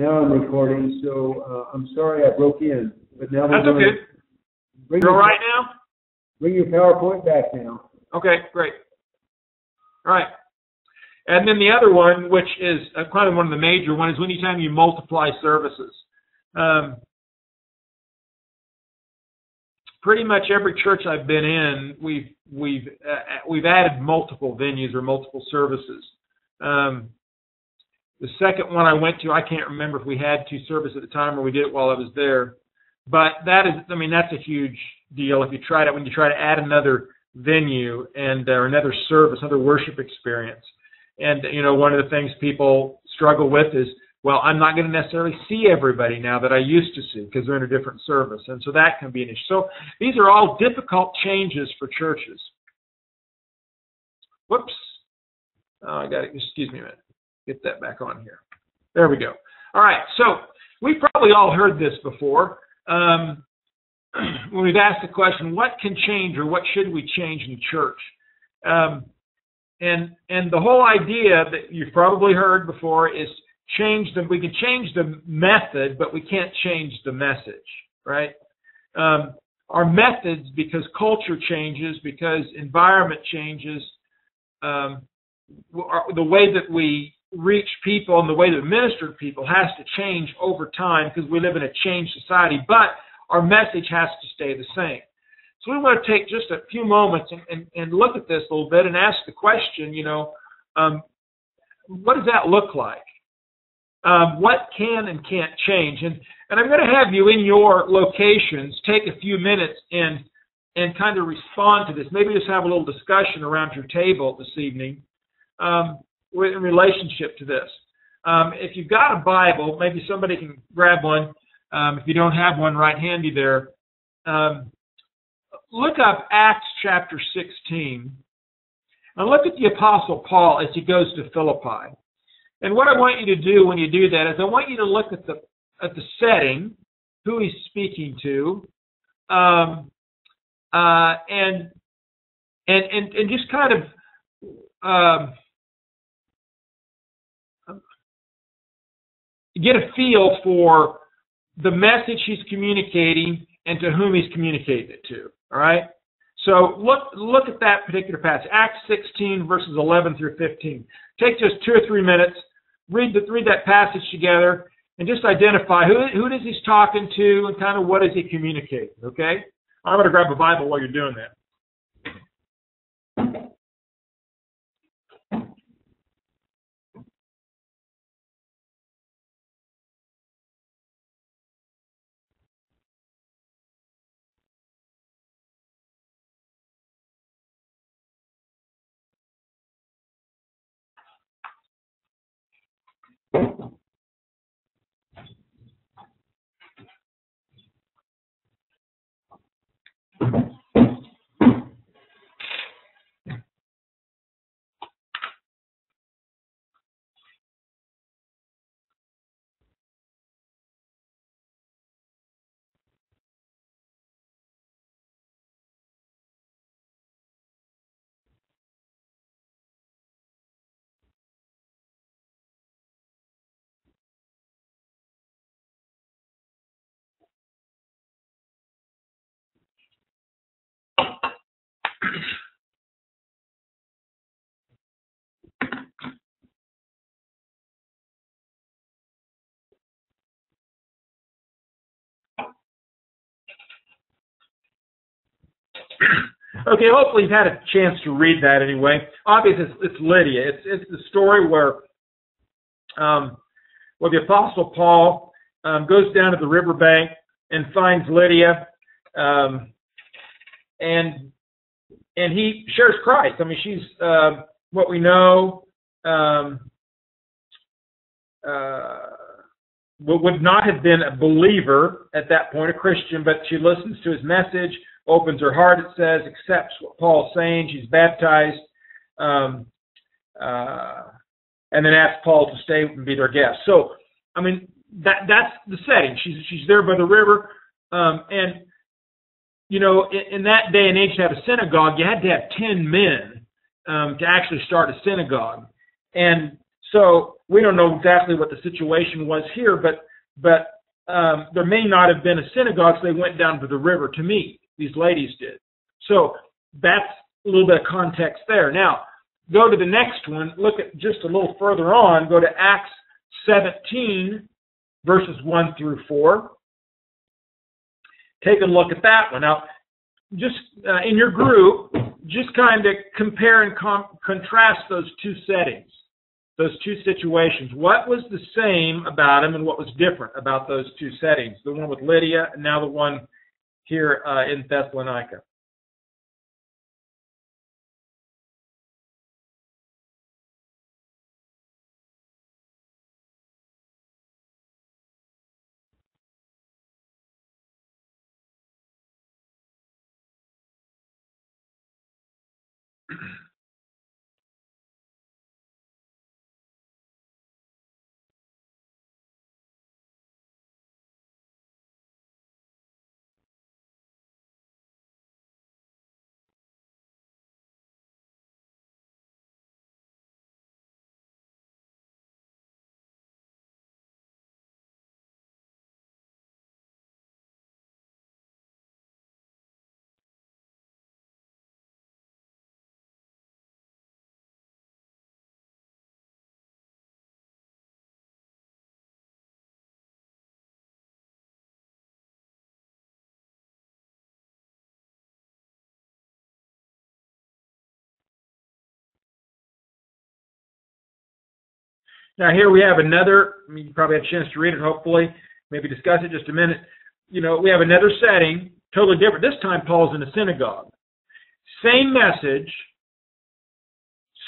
Now I'm recording, so I'm sorry I broke in. But now that's okay. You're all right now? Bring your PowerPoint back now. Okay, great. All right. And then the other one, which is kind of one of the major ones, is anytime you multiply services. Pretty much every church I've been in, we've added multiple venues or multiple services. The second one I went to, I can't remember if we had 2 services at the time or we did it while I was there. But that is, I mean, that's a huge deal if you try to, when you try to add another venue and or another service, another worship experience. And, you know, one of the things people struggle with is, well, I'm not going to necessarily see everybody now that I used to see because they're in a different service. And so that can be an issue. So these are all difficult changes for churches. Whoops. Oh, I got it. Excuse me a minute. Get that back on here. There we go. All right. So we've probably all heard this before. When we've asked the question, what can change or what should we change in church? And the whole idea that you've probably heard before is we can change the method, but we can't change the message, right? Our methods, because culture changes, because environment changes, the way that we reach people and the way that we minister to people has to change over time because we live in a changed society, but our message has to stay the same. So we want to take just a few moments and look at this a little bit and ask the question, you know, what does that look like? What can and can't change? And I'm going to have you in your locations take a few minutes and kind of respond to this. Maybe just have a little discussion around your table this evening in relationship to this. If you've got a Bible, maybe somebody can grab one. If you don't have one right handy there, look up Acts chapter 16 and look at the Apostle Paul as he goes to Philippi. And what I want you to do when you do that is I want you to look at the setting, who he's speaking to, and just kind of get a feel for the message he's communicating and to whom he's communicating it to. All right? So look at that particular passage, Acts 16, verses 11 through 15. Take just 2 or 3 minutes, read that passage together, and just identify who it is he's talking to and kind of what is he communicating, okay? I'm going to grab a Bible while you're doing that. Okay, hopefully you've had a chance to read that anyway. Obviously, it's Lydia. It's the story where the Apostle Paul goes down to the riverbank and finds Lydia, and he shares Christ. I mean, she's what we know would not have been a believer at that point, a Christian, but she listens to his message, opens her heart, it says, accepts what Paul's saying. She's baptized, and then asks Paul to stay and be their guest. So, I mean, that's the setting. She's there by the river, and you know, in that day and age, to have a synagogue, you had to have 10 men to actually start a synagogue, and so we don't know exactly what the situation was here, but there may not have been a synagogue, so they went down to the river to meet. These ladies did. So that's a little bit of context there. Now, go to the next one. Look at just a little further on. Go to Acts 17, verses 1 through 4. Take a look at that one. Now, just in your group, just kind of compare and contrast those two settings, those two situations. What was the same about them and what was different about those two settings? The one with Lydia and now the one here in Thessalonica. Now here we have another, you probably had a chance to read it hopefully, maybe discuss it just a minute. We have another setting, totally different. This time Paul's in a synagogue. Same message,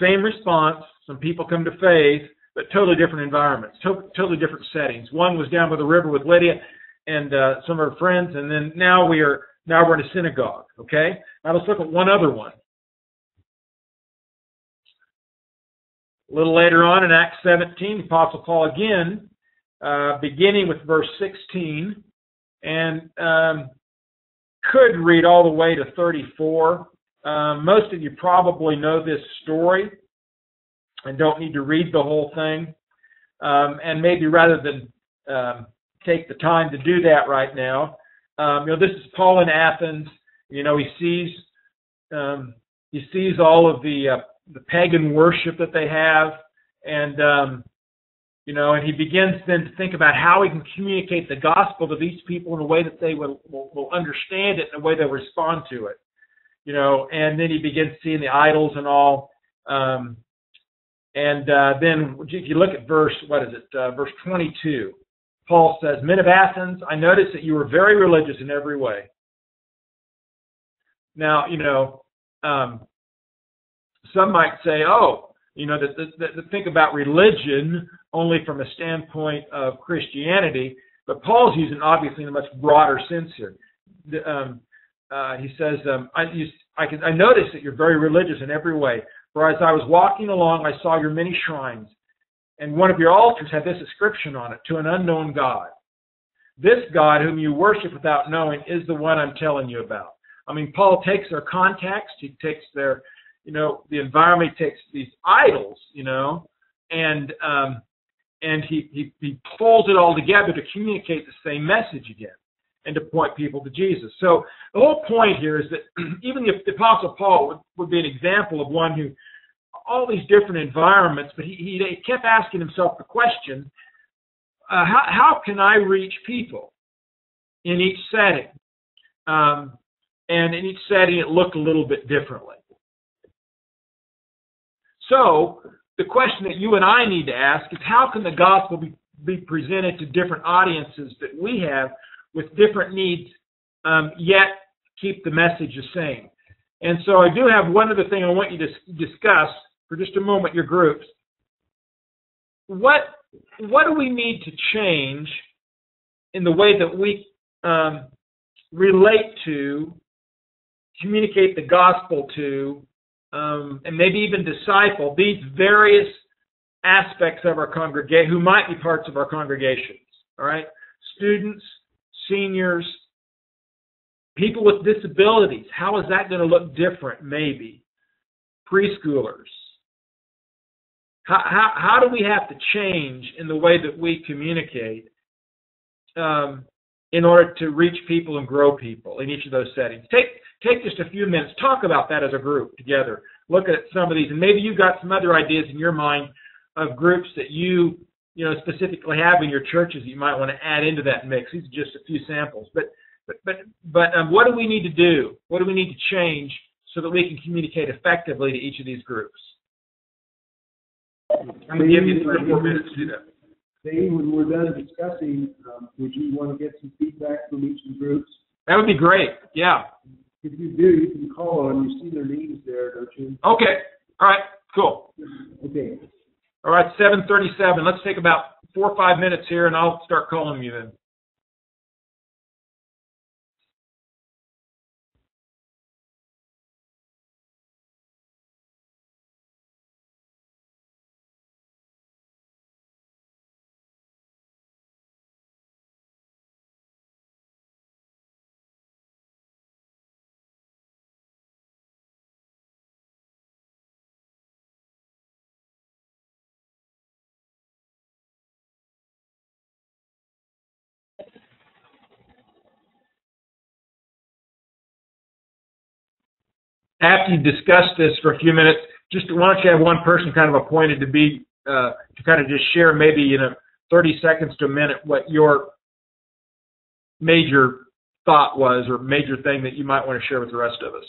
same response, some people come to faith, but totally different environments, totally different settings. One was down by the river with Lydia and some of her friends, and then now we're in a synagogue, okay? Now let's look at one other one. A little later on in Acts 17, the Apostle Paul again, beginning with verse 16, and could read all the way to 34. Most of you probably know this story and don't need to read the whole thing. And maybe rather than take the time to do that right now, this is Paul in Athens. He sees all of the pagan worship that they have, and and he begins then to think about how he can communicate the gospel to these people in a way that they will understand it, in a way they'll respond to it, and then he begins seeing the idols and all, then if you look at verse 22, Paul says, "Men of Athens, I notice that you were very religious in every way." Now, some might say, that think about religion only from a standpoint of Christianity, but Paul's using obviously in a much broader sense here. He says, I noticed that you're very religious in every way, for as I was walking along, I saw your many shrines, and one of your altars had this inscription on it, "To an unknown God. This God whom you worship without knowing is the one I'm telling you about." I mean, Paul takes their context, he takes their the environment, takes these idols, and he pulls it all together to communicate the same message again and to point people to Jesus. So the whole point here is that even if the Apostle Paul would be an example of one who, all these different environments, but he kept asking himself the question, how can I reach people in each setting? And in each setting it looked a little bit differently. So the question that you and I need to ask is, how can the gospel be presented to different audiences that we have with different needs, yet keep the message the same? And so I do have one other thing I want you to discuss for just a moment, your groups. What do we need to change in the way that we relate to, communicate the gospel to, and maybe even disciple these various aspects of our congregation, who might be parts of our congregations, all right? Students, seniors, people with disabilities. How is that going to look different, maybe? Preschoolers. How do we have to change in the way that we communicate in order to reach people and grow people in each of those settings? Take just a few minutes. Talk about that as a group together. Look at some of these, and maybe you've got some other ideas in your mind of groups that you specifically have in your churches that you might want to add into that mix. These are just a few samples. But what do we need to do? What do we need to change so that we can communicate effectively to each of these groups? I'm going to give you 3 or 4 minutes to do that. Thayne, when we're done discussing, would you want to get some feedback from each of the groups? That would be great. Yeah. If you do, you can call on. You see their names there, don't you? Okay. All right. Cool. Okay. All right. 7:37. Let's take about 4 or 5 minutes here, and I'll start calling you then. After you discuss this for a few minutes, just why don't you have one person kind of appointed to be to kind of just share maybe 30 seconds to a minute what your major thought was or major thing that you might want to share with the rest of us.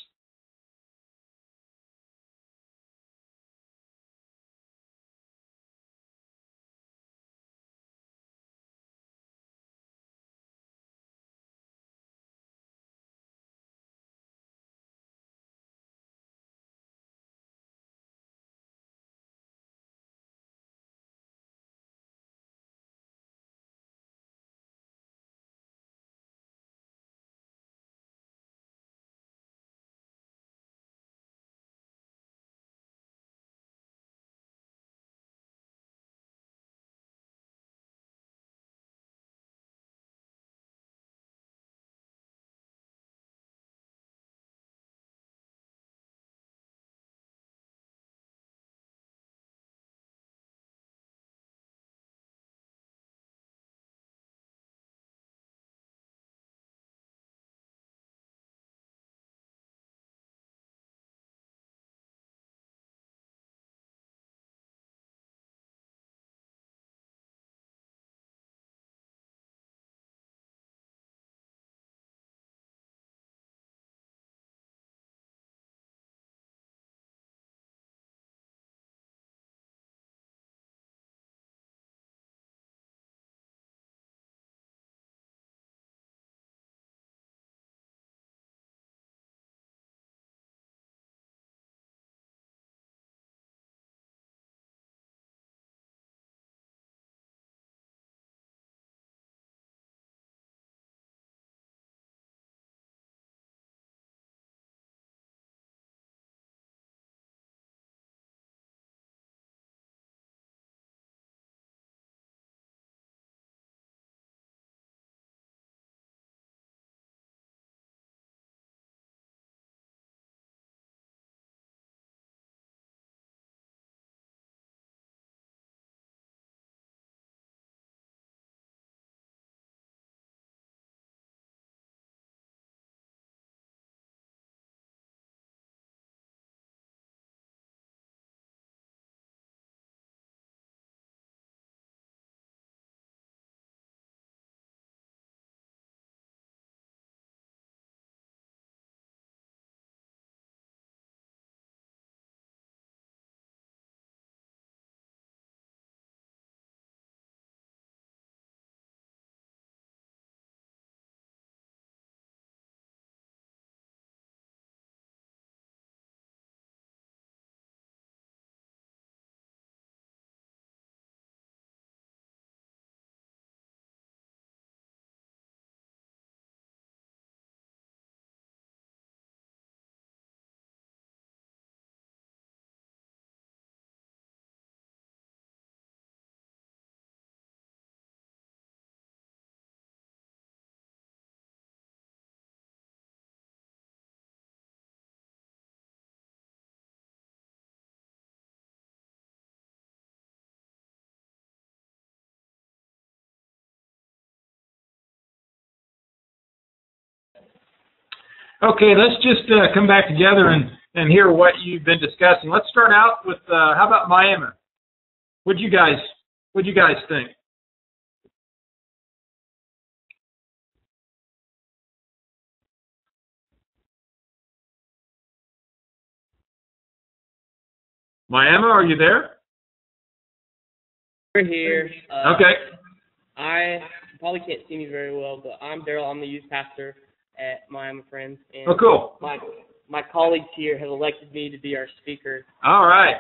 Okay, let's just come back together and hear what you've been discussing. Let's start out with how about Miami? What'd you guys think? Miami, are you there? We're here. Okay. I probably can't see me very well, but I'm Daryl. I'm the youth pastor at Miami Friends. And Oh, cool. My colleagues here have elected me to be our speaker. All right.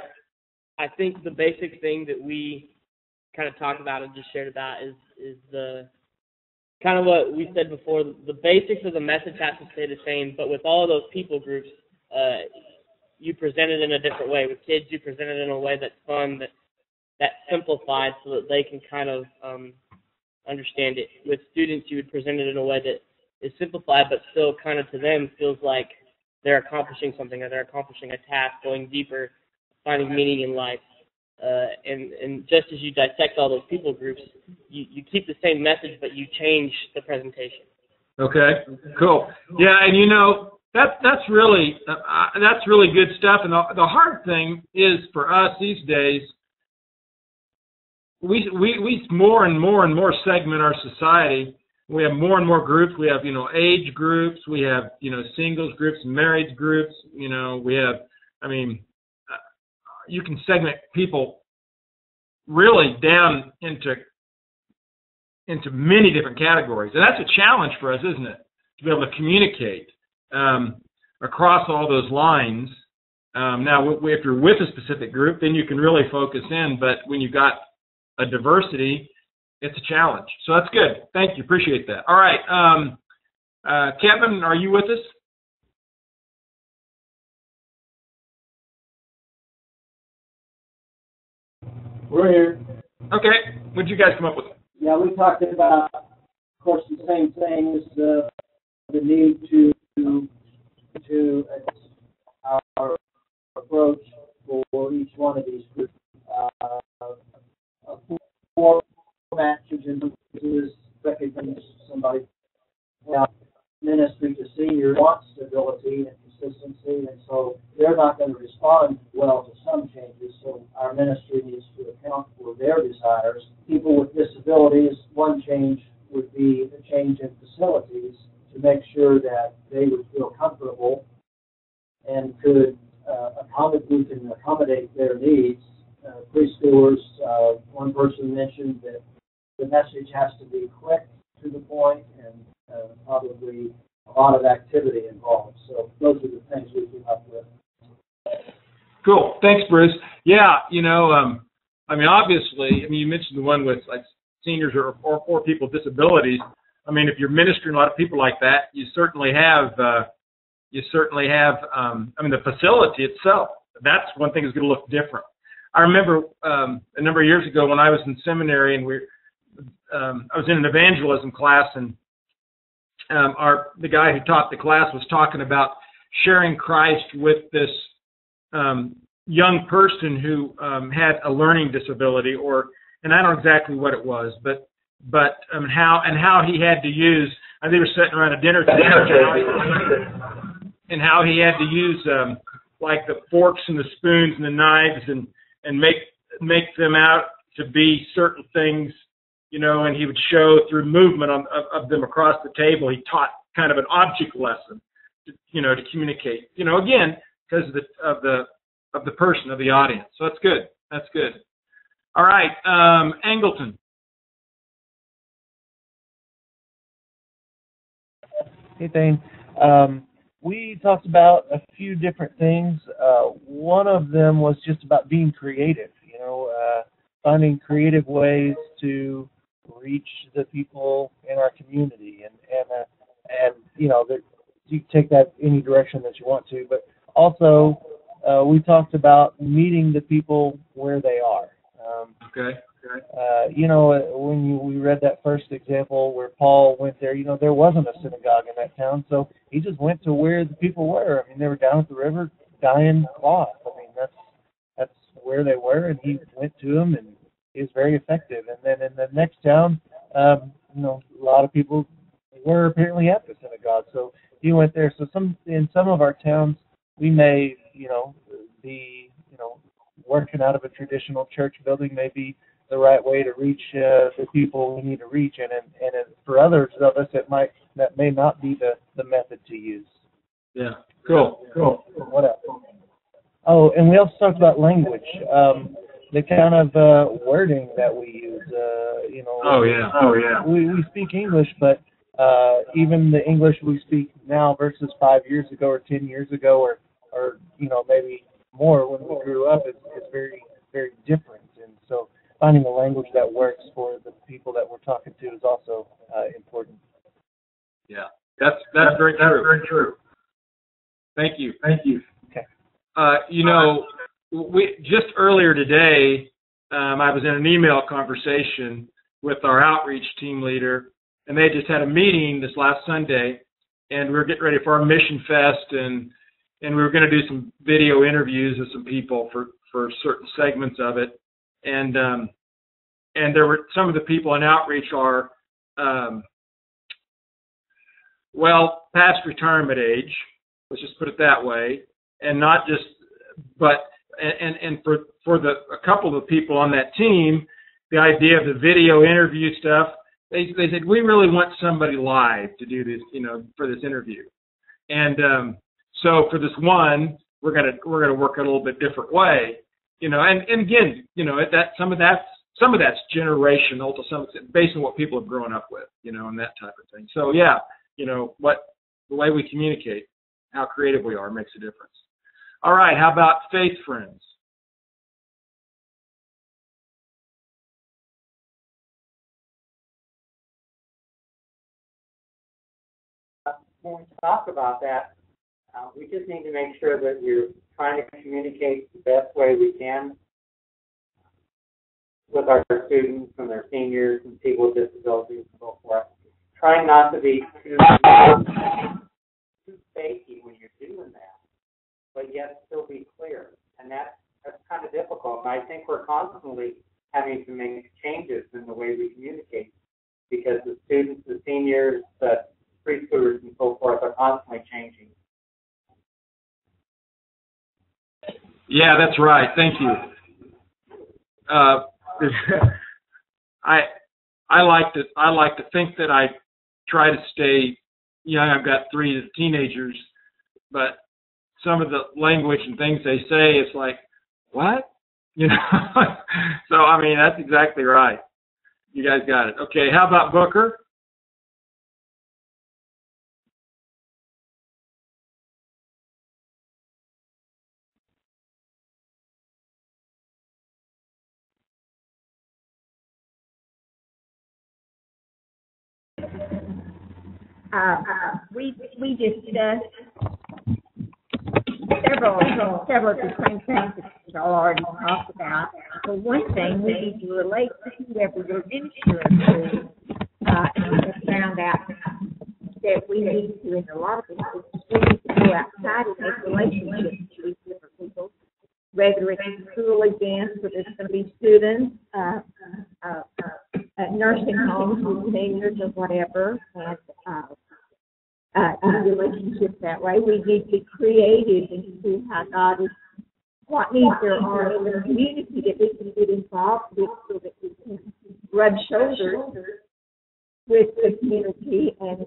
I think the basic thing that we kind of talked about and just shared about is the kind of what we said before. The basics of the message has to stay the same, but with all of those people groups, you present it in a different way. With kids, you present it in a way that's fun, that's simplified so that they can kind of understand it. With students, you would present it in a way that is simplified but still kind of to them feels like they're accomplishing something or they're accomplishing a task, going deeper, finding meaning in life. And just as you dissect all those people groups, you keep the same message but you change the presentation. Okay, cool. Yeah, and that's really good stuff. And the hard thing is for us these days, we more and more segment our society. We have more and more groups. We have age groups. We have singles groups, marriage groups. We have. I mean, you can segment people really down into many different categories, and that's a challenge for us, isn't it? To be able to communicate across all those lines. Now, if you're with a specific group, then you can really focus in. But when you've got a diversity, it's a challenge. So that's good. Thank you. Appreciate that. All right. Kevin, are you with us? We're here. Okay. What did you guys come up with? Yeah, we talked about, of course, the same things, the need to our approach for each one of these groups. Format is recognize somebody ministry to senior wants stability and consistency, and so they're not going to respond well to some changes, so our ministry needs to account for their desires. People with disabilities, one change would be a change in facilities to make sure that they would feel comfortable and could accommodate their needs. Preschoolers, one person mentioned that the message has to be quick, to the point, and probably a lot of activity involved. So those are the things we came up with. Cool. Thanks, Bruce. Yeah, obviously, you mentioned the one with like seniors or people with disabilities. I mean, if you're ministering a lot of people like that, you certainly have the facility itself. That's one thing that's going to look different. I remember a number of years ago when I was in seminary and I was in an evangelism class, and the guy who taught the class was talking about sharing Christ with this young person who had a learning disability, and I don't know exactly what it was, but how he had to use. And they were sitting around a dinner table, and how he had to use like the forks and the spoons and the knives and make them out to be certain things, and he would show through movement of them across the table. He taught kind of an object lesson, to communicate, again, because of the person, of the audience. So that's good. That's good. All right, Angleton. Hey, Thayne. We talked about a few different things. One of them was just about being creative, finding creative ways to reach the people in our community. And you can take that any direction that you want to. But also, we talked about meeting the people where they are. Okay. When we read that first example where Paul went there, there wasn't a synagogue in that town, so he just went to where the people were. They were down at the river dyeing cloth. That's where they were, and he went to them, and he was very effective. And then in the next town, a lot of people were apparently at the synagogue, so he went there. So in some of our towns, we may, be, working out of a traditional church building may be the right way to reach the people we need to reach, and for others of us, that may not be the method to use. Yeah. Cool. What else? Oh, and we also talked about language, the kind of wording that we use. Oh yeah. We speak English, but even the English we speak now versus 5 years ago or 10 years ago, or maybe more when we grew up, is very, very different. And so finding a language that works for the people that we're talking to is also important. Yeah, that's very true. Thank you. Okay. We just earlier today, I was in an email conversation with our outreach team leader, and they just had a meeting this last Sunday, and we were getting ready for our Mission Fest, and we were going to do some video interviews with some people for certain segments of it, and there were some of the people in outreach are past retirement age, let's just put it that way, and not just, but and for a couple of the people on that team, the idea of the video interview stuff, they said, we really want somebody live to do this, for this interview. And so for this one, we're gonna work a little bit different way, and again, that some of that's generational to some extent, based on what people have grown up with, and that type of thing. So yeah, the way we communicate, how creative we are makes a difference. All right, how about faith friends? When we talk about that, we just need to make sure that you're trying to communicate the best way we can with our students and their seniors and people with disabilities and so forth. Trying not to be too fakey when you're doing that, but yet still be clear. And that's kind of difficult. And I think we're constantly having to make changes in the way we communicate because the students, the seniors, the preschoolers and so forth are constantly changing. Yeah, that's right. Thank you. I like to think that I try to stay young. I've got 3 teenagers, but some of the language and things they say, it's like, what? So I mean, that's exactly right. You guys got it. Okay, how about Booker? We discussed several of the same things that we've already talked about. But one thing we need to relate to whoever we're ministering to, and we have found out that we need to, in a lot of cases, we need to go outside and make relationships with different people, whether it's school events, whether it's going to be students, nursing homes with seniors or whatever, and relationships that way. We need to be creative and see how God is, what needs there are in the community that we can get involved with so that we can rub shoulders with the community and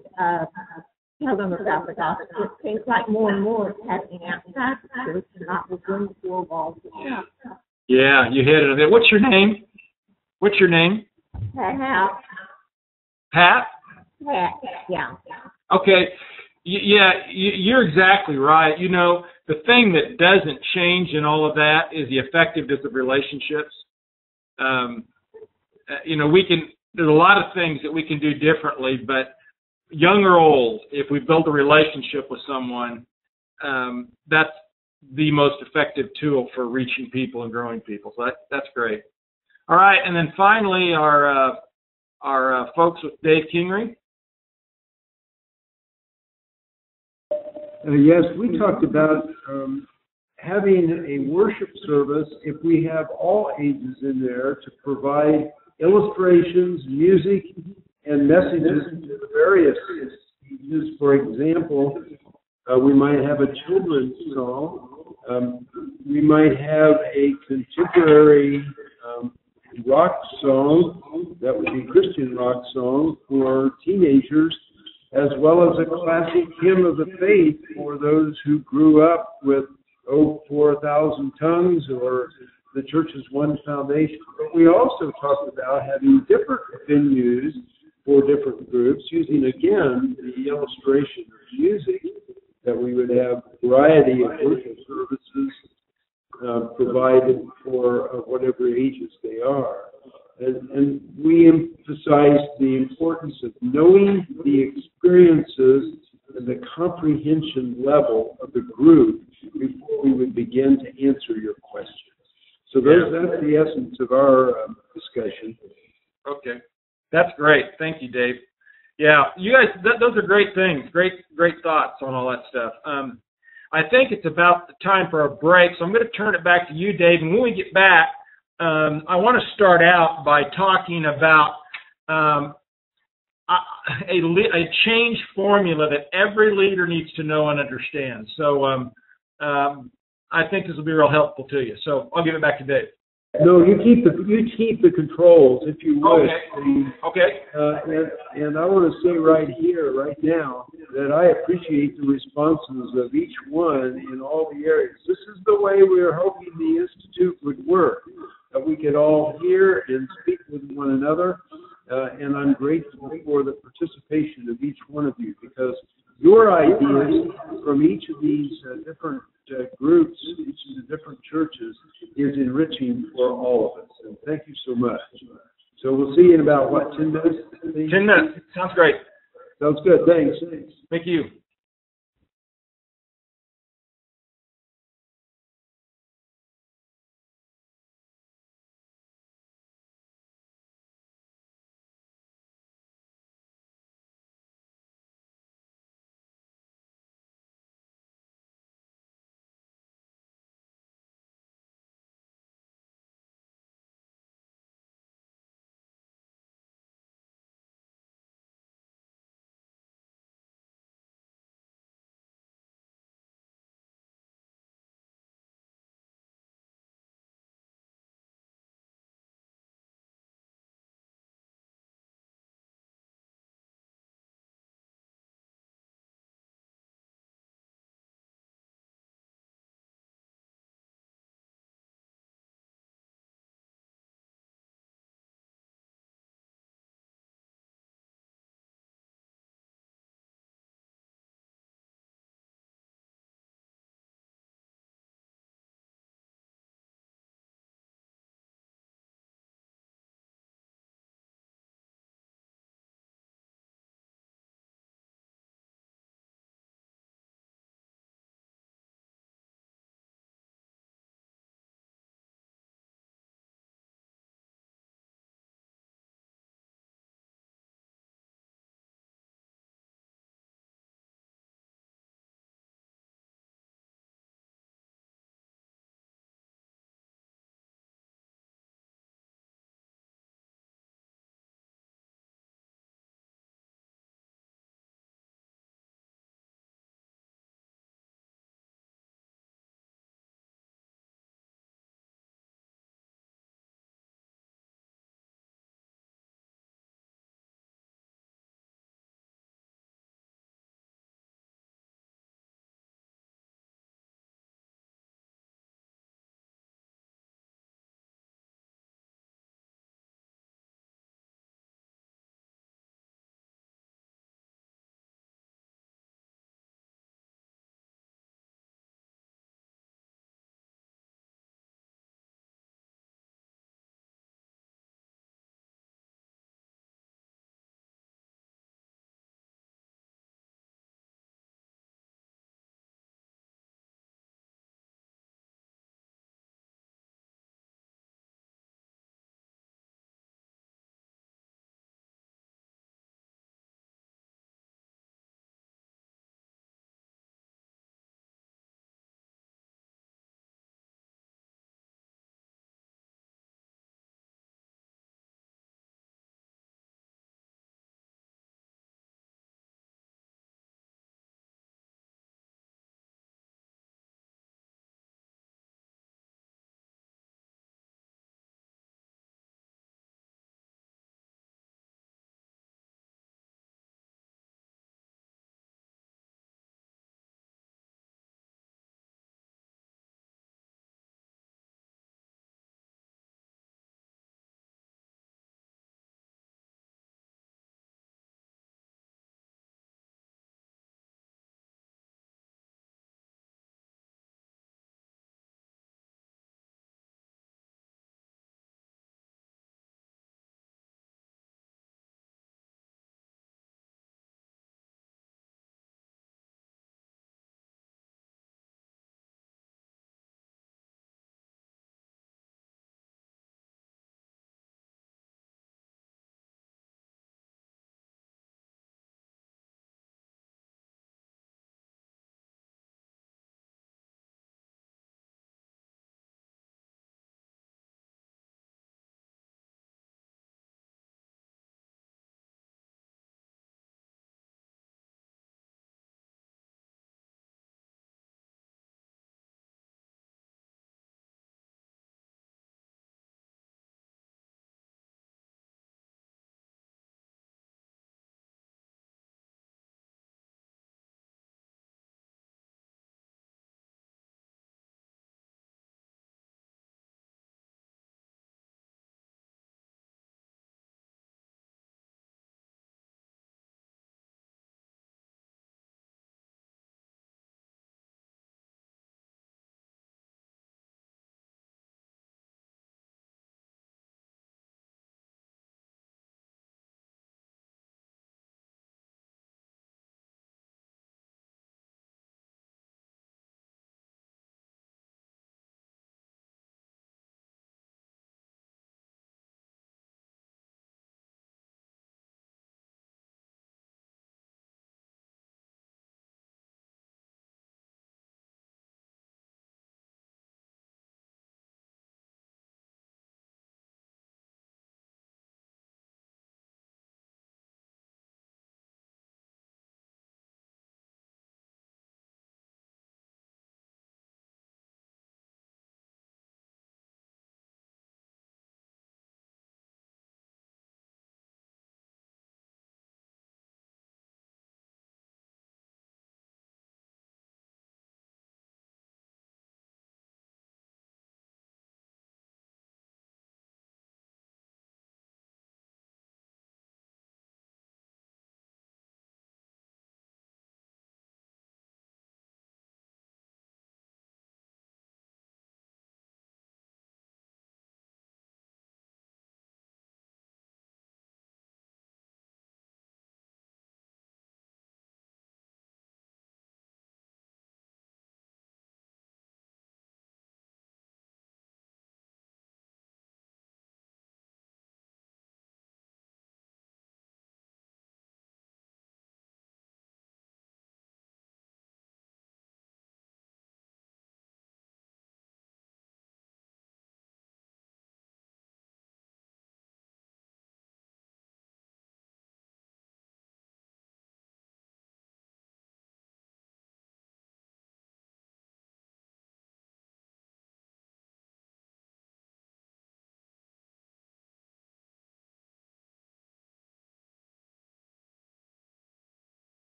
tell them about the gospel. It seems like more and more is happening outside the church and not within the 4 walls of the church. Yeah, you hit it. What's your name? Pat. Pat? Pat, yeah. Okay, yeah, you're exactly right. The thing that doesn't change in all of that is the effectiveness of relationships. There's a lot of things that we can do differently, but young or old, if we build a relationship with someone, that's the most effective tool for reaching people and growing people. So that's great. All right, and then finally, our folks with Dave Kingery. Yes, we talked about having a worship service, if we have all ages in there, to provide illustrations, music, and messages to the various ages. For example, We might have a children's song. We might have a contemporary rock song, that would be Christian rock song for teenagers, as well as a classic hymn of the faith for those who grew up with "Oh, for 1,000 tongues" or the church's one foundation. But we also talked about having different venues for different groups, using again the illustration of music, that we would have a variety of worship services provided for whatever ages they are. And we emphasize the importance of knowing the experiences and the comprehension level of the group before we would begin to answer your questions. So that's the essence of our discussion. Okay. That's great. Thank you, Dave. Yeah, you guys, those are great things. Great thoughts on all that stuff. I think it's about the time for a break, so I'm going to turn it back to you, Dave. And when we get back, I want to start out by talking about a change formula that every leader needs to know and understand. So I think this will be real helpful to you. So I'll give it back to Dave. No, you keep the controls, if you would. Okay. And I want to say right here, right now, that I appreciate the responses of each one in all the areas. This is the way we are hoping the Institute would work, that we could all hear and speak with one another. And I'm grateful for the participation of each one of you, because your ideas from each of these different groups, each of the different churches, is enriching for all of us. And thank you so much. So we'll see you in about, 10 minutes? 10 minutes. Sounds great. Sounds good. Thanks. Thank you.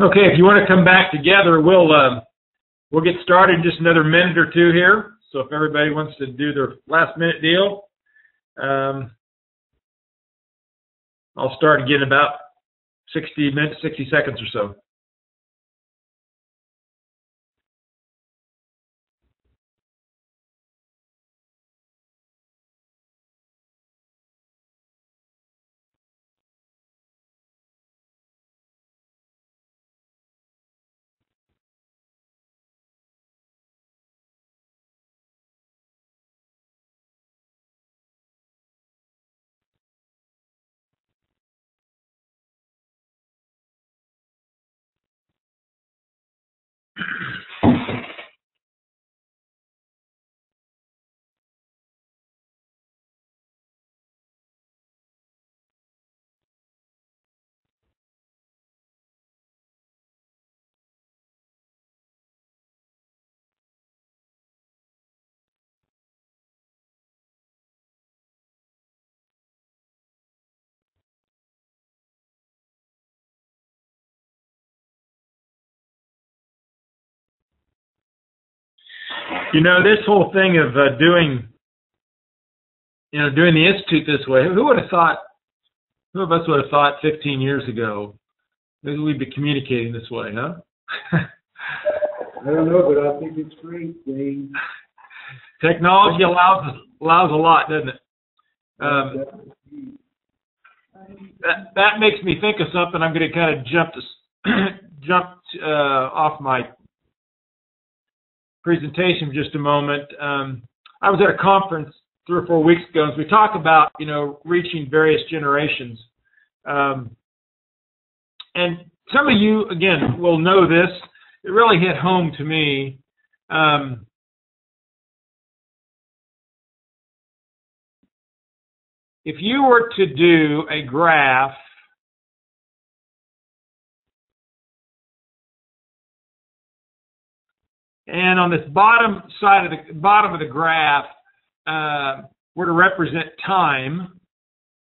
Okay, if you want to come back together, we'll get started in just another minute or two here. So if everybody wants to do their last minute deal, I'll start again in about 60 minutes, 60 seconds or so. You know, this whole thing of doing the Institute this way, who of us would have thought 15 years ago that we'd be communicating this way, huh? I don't know, but I think it's great, Thayne. Technology allows a lot, doesn't it? That makes me think of something. I'm going to kind of jump off my presentation for just a moment. I was at a conference 3 or 4 weeks ago, as we talk about, reaching various generations. And some of you, again, will know this. It really hit home to me. If you were to do a graph and on this bottom of the graph were to represent time,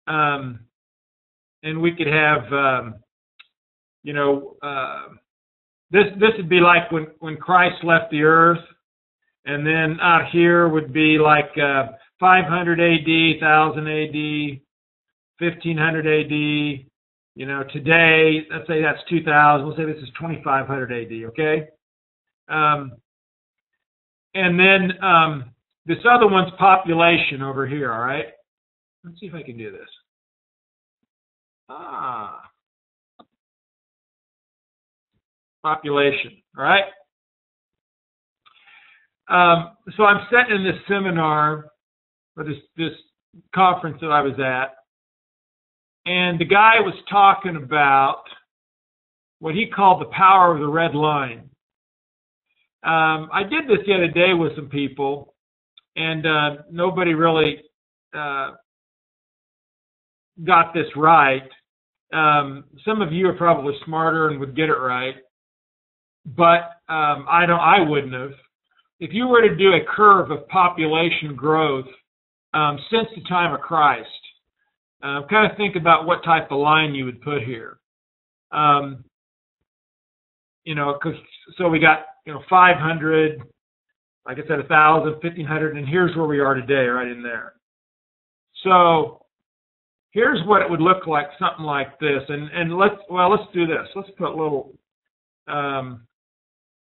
and we could have, this would be like when Christ left the earth, and then out here would be like 500 AD, 1000 AD, 1500 AD. Today, let's say that's 2000. Let's say this is 2500 AD. Okay. And then this other one's population over here, all right? Let's see if I can do this. Population, all right? So I'm sitting in this seminar, or this conference that I was at, and the guy was talking about what he called the power of the red line. I did this the other day with some people, and nobody really got this right. Some of you are probably smarter and would get it right, but I wouldn't have. If you were to do a curve of population growth since the time of Christ, kind of think about what type of line you would put here. So we got 500, like I said, 1,000, 1,500, and here's where we are today, right in there. So here's what it would look like, something like this. And let's do this. Let's put little, I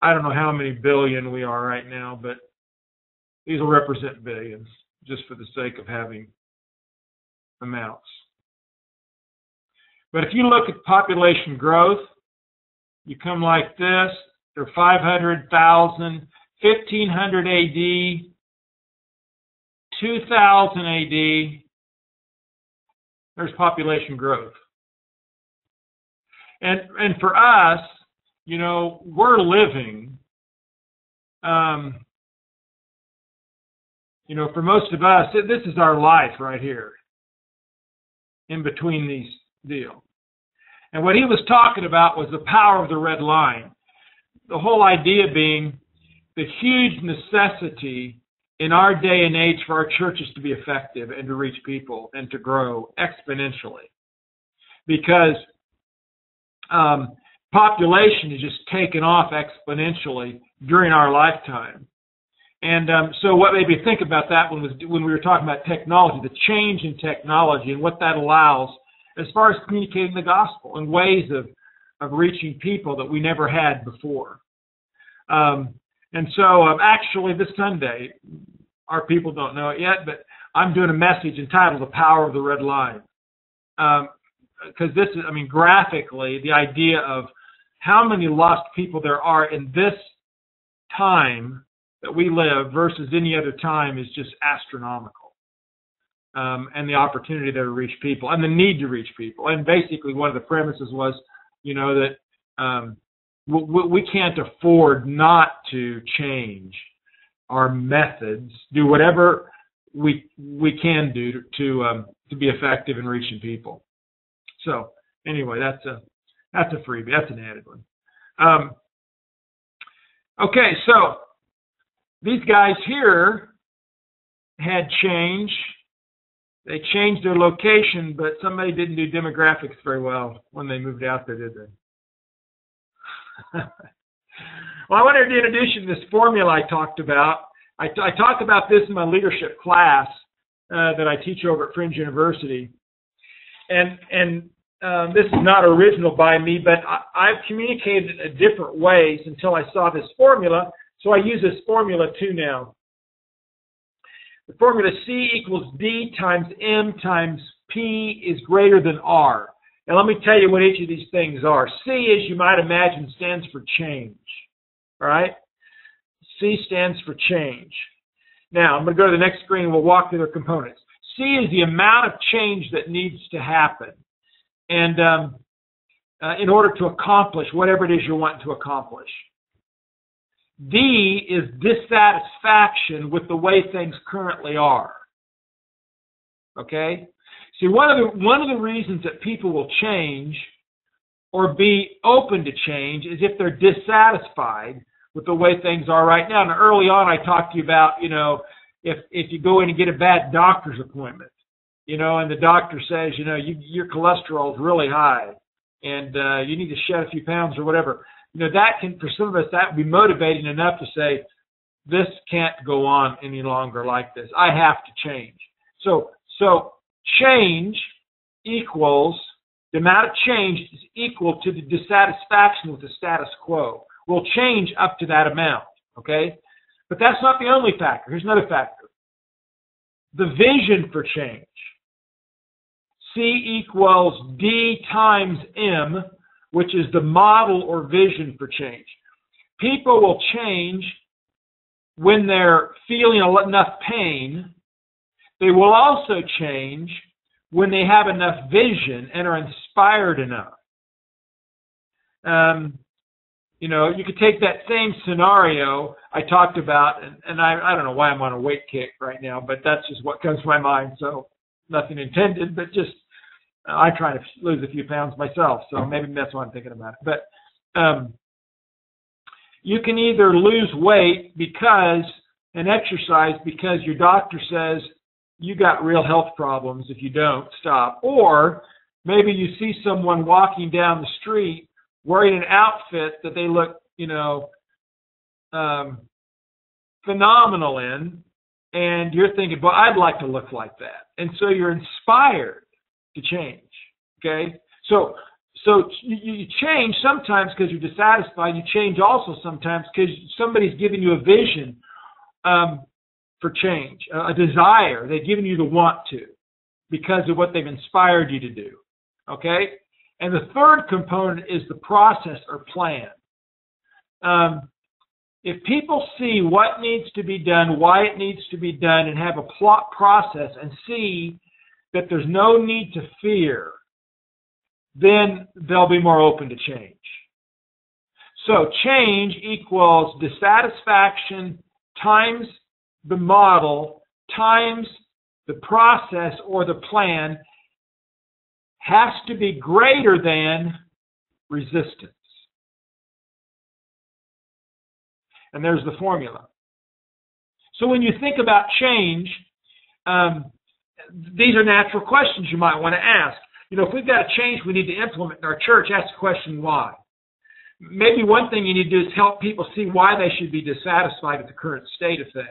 don't know how many billion we are right now, but these will represent billions, just for the sake of having amounts. But if you look at population growth, you come like this. They're 500,000, 1500 AD, 2000 AD. There's population growth. And for us, we're living, for most of us, this is our life right here, in between these deals. And what he was talking about was the power of the red line. The whole idea being the huge necessity in our day and age for our churches to be effective and to reach people and to grow exponentially. Because population is just taken off exponentially during our lifetime. And so what made me think about that when we were talking about technology, the change in technology and what that allows as far as communicating the gospel and ways of reaching people that we never had before. And so actually this Sunday, our people don't know it yet, but I'm doing a message entitled The Power of the Red Line. Because this is, I mean, graphically, the idea of how many lost people there are in this time that we live versus any other time is just astronomical. And the opportunity there to reach people and the need to reach people. And basically one of the premises was, you know, that we can't afford not to change our methods, do whatever we can do to be effective in reaching people. So anyway, that's a freebie. That's an added one. Okay, so these guys here had change. They changed their location, but somebody didn't do demographics very well when they moved out there, did they? Well, I wanted to introduce you to this formula I talked about. I talked about this in my leadership class that I teach over at Fringe University. And this is not original by me, but I've communicated it in different ways until I saw this formula. So I use this formula too now. The formula C equals D times M times P is greater than R. And let me tell you what each of these things are. C, as you might imagine, stands for change. All right? C stands for change. Now, I'm going to go to the next screen and we'll walk through their components. C is the amount of change that needs to happen and in order to accomplish whatever it is you're wanting to accomplish. D is dissatisfaction with the way things currently are. Okay? See, one of the reasons that people will change or be open to change is if they're dissatisfied with the way things are right now. And early on, I talked to you about, you know, if you go in and get a bad doctor's appointment, you know, and the doctor says, you know, your cholesterol is really high and you need to shed a few pounds or whatever. You know, that can, for some of us, that would be motivating enough to say, this can't go on any longer like this. I have to change. So change equals, the amount of change is equal to the dissatisfaction with the status quo. We'll change up to that amount, okay? But that's not the only factor. Here's another factor. The vision for change. C equals D times M, which is the model or vision for change. People will change when they're feeling enough pain. They will also change when they have enough vision and are inspired enough. You know, you could take that same scenario I talked about, and I don't know why I'm on a weight kick right now, but that's just what comes to my mind, so nothing intended, but just I try to lose a few pounds myself, so maybe that's why I'm thinking about it. But you can either lose weight because, and exercise because your doctor says you got real health problems if you don't stop, or maybe you see someone walking down the street wearing an outfit that they look, you know, phenomenal in, and you're thinking, well, I'd like to look like that. And so you're inspired to change, okay? So you change sometimes because you're dissatisfied. You change also sometimes because somebody's giving you a vision for change, a desire. They've given you the want to because of what they've inspired you to do, okay? And the third component is the process or plan. If people see what needs to be done, why it needs to be done, and have a plot process and see that there's no need to fear, then they'll be more open to change. So change equals dissatisfaction times the model times the process or the plan has to be greater than resistance. And there's the formula. So when you think about change, these are natural questions you might want to ask. You know, if we've got a change we need to implement in our church, ask the question, why? Maybe one thing you need to do is help people see why they should be dissatisfied with the current state of things.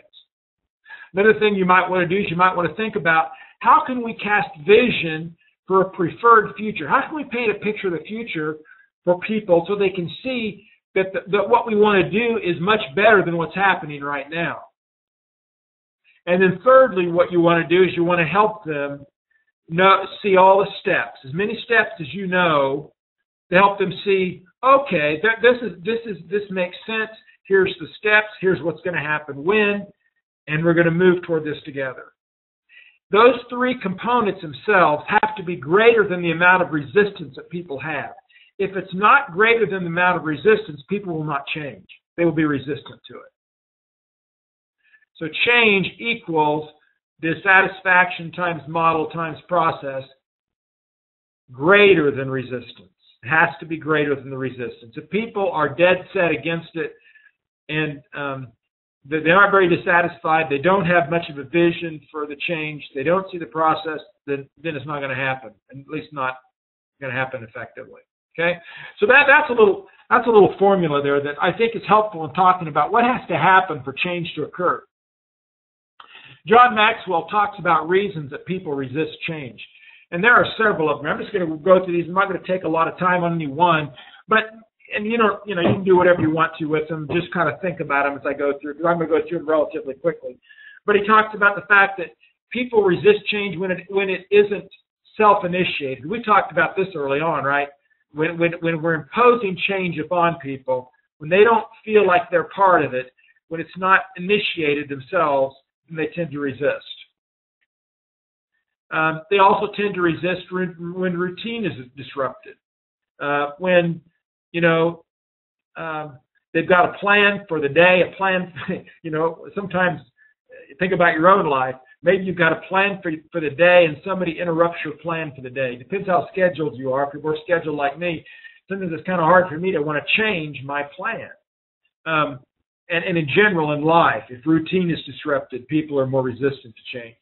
Another thing you might want to do is you might want to think about, how can we cast vision for a preferred future? How can we paint a picture of the future for people so they can see that what we want to do is much better than what's happening right now? And then thirdly, what you want to do is you want to help them see all the steps, as many steps as you know, to help them see, okay, this makes sense. Here's the steps. Here's what's going to happen when, and we're going to move toward this together. Those three components themselves have to be greater than the amount of resistance that people have. If it's not greater than the amount of resistance, people will not change. They will be resistant to it. So change equals dissatisfaction times model times process greater than resistance. It has to be greater than the resistance. If people are dead set against it and they aren't very dissatisfied, they don't have much of a vision for the change, they don't see the process, then it's not going to happen, and at least not going to happen effectively. Okay, so that's a little formula there that I think is helpful in talking about what has to happen for change to occur. John Maxwell talks about reasons that people resist change, and there are several of them. I'm just going to go through these. I'm not going to take a lot of time on any one, but you can do whatever you want to with them. Just kind of think about them as I go through, because I'm going to go through them relatively quickly. But he talks about the fact that people resist change when it isn't self-initiated. We talked about this early on, right? When we're imposing change upon people, when they don't feel like they're part of it, when it's not initiated themselves, then they tend to resist. They also tend to resist when routine is disrupted. When they've got a plan for the day, a plan, sometimes think about your own life. Maybe you've got a plan for the day and somebody interrupts your plan for the day. Depends how scheduled you are. If you're more scheduled like me, sometimes it's kind of hard for me to want to change my plan. And in general in life, if routine is disrupted, people are more resistant to change.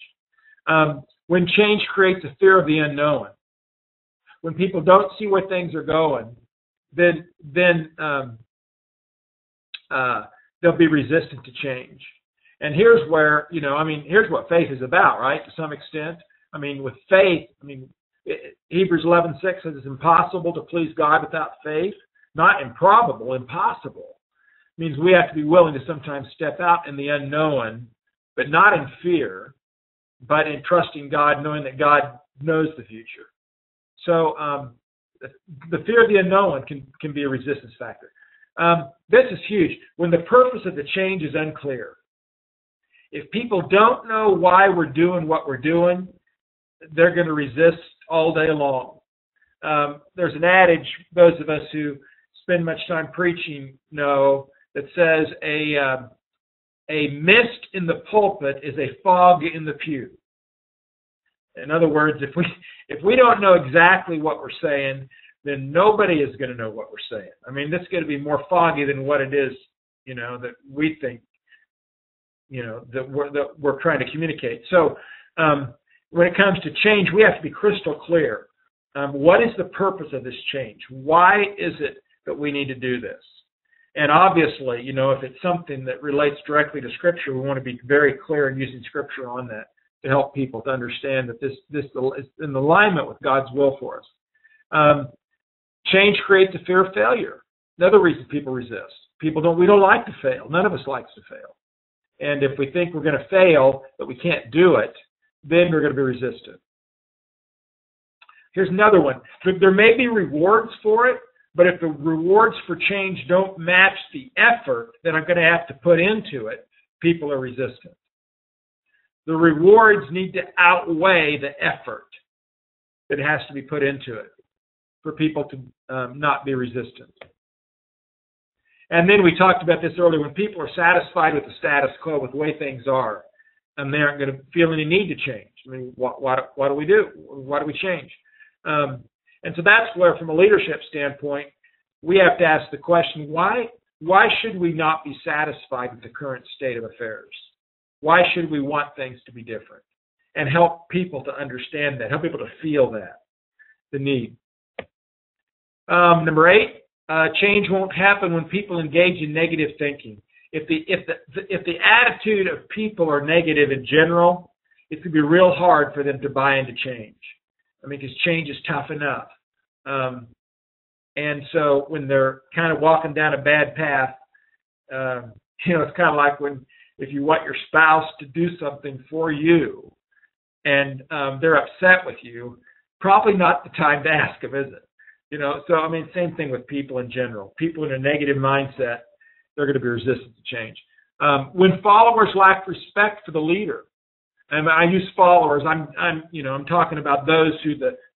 When change creates a fear of the unknown, when people don't see where things are going, then they'll be resistant to change. And here's where, here's what faith is about, right, to some extent. With faith, Hebrews 11:6 says it's impossible to please God without faith. Not improbable, impossible. It means we have to be willing to sometimes step out in the unknown, but not in fear, but in trusting God, knowing that God knows the future. So the fear of the unknown can be a resistance factor. This is huge. When the purpose of the change is unclear. If people don't know why we're doing what we're doing, they're going to resist all day long. There's an adage, those of us who spend much time preaching know, that says a mist in the pulpit is a fog in the pew. In other words, if we don't know exactly what we're saying, then nobody is going to know what we're saying. This is going to be more foggy than what it is, that we think, that we're trying to communicate. So when it comes to change, we have to be crystal clear. What is the purpose of this change? Why is it that we need to do this? And obviously, if it's something that relates directly to Scripture, we want to be very clear in using Scripture on that to help people to understand that this is in alignment with God's will for us. Change creates a fear of failure. Another reason people resist. We don't like to fail. None of us likes to fail. And if we think we're going to fail, but we can't do it, then we're going to be resistant. Here's another one. There may be rewards for it, but if the rewards for change don't match the effort that I'm going to have to put into it, people are resistant. The rewards need to outweigh the effort that has to be put into it for people to not be resistant. And then we talked about this earlier. When people are satisfied with the status quo, with the way things are, and they aren't going to feel any need to change. What do we do? Why do we change? And so that's where, from a leadership standpoint, we have to ask the question, why should we not be satisfied with the current state of affairs? Why should we want things to be different? And help people to understand that, help people to feel that, the need. Number 8, change won't happen when people engage in negative thinking. If the attitude of people are negative in general, it can be real hard for them to buy into change. I mean, because change is tough enough. And so when they're kind of walking down a bad path, it's kind of like if you want your spouse to do something for you and they're upset with you, probably not the time to ask them, is it? So I mean, same thing with people in general. People in a negative mindset, they're going to be resistant to change. When followers lack respect for the leader, and I use followers, I'm talking about those who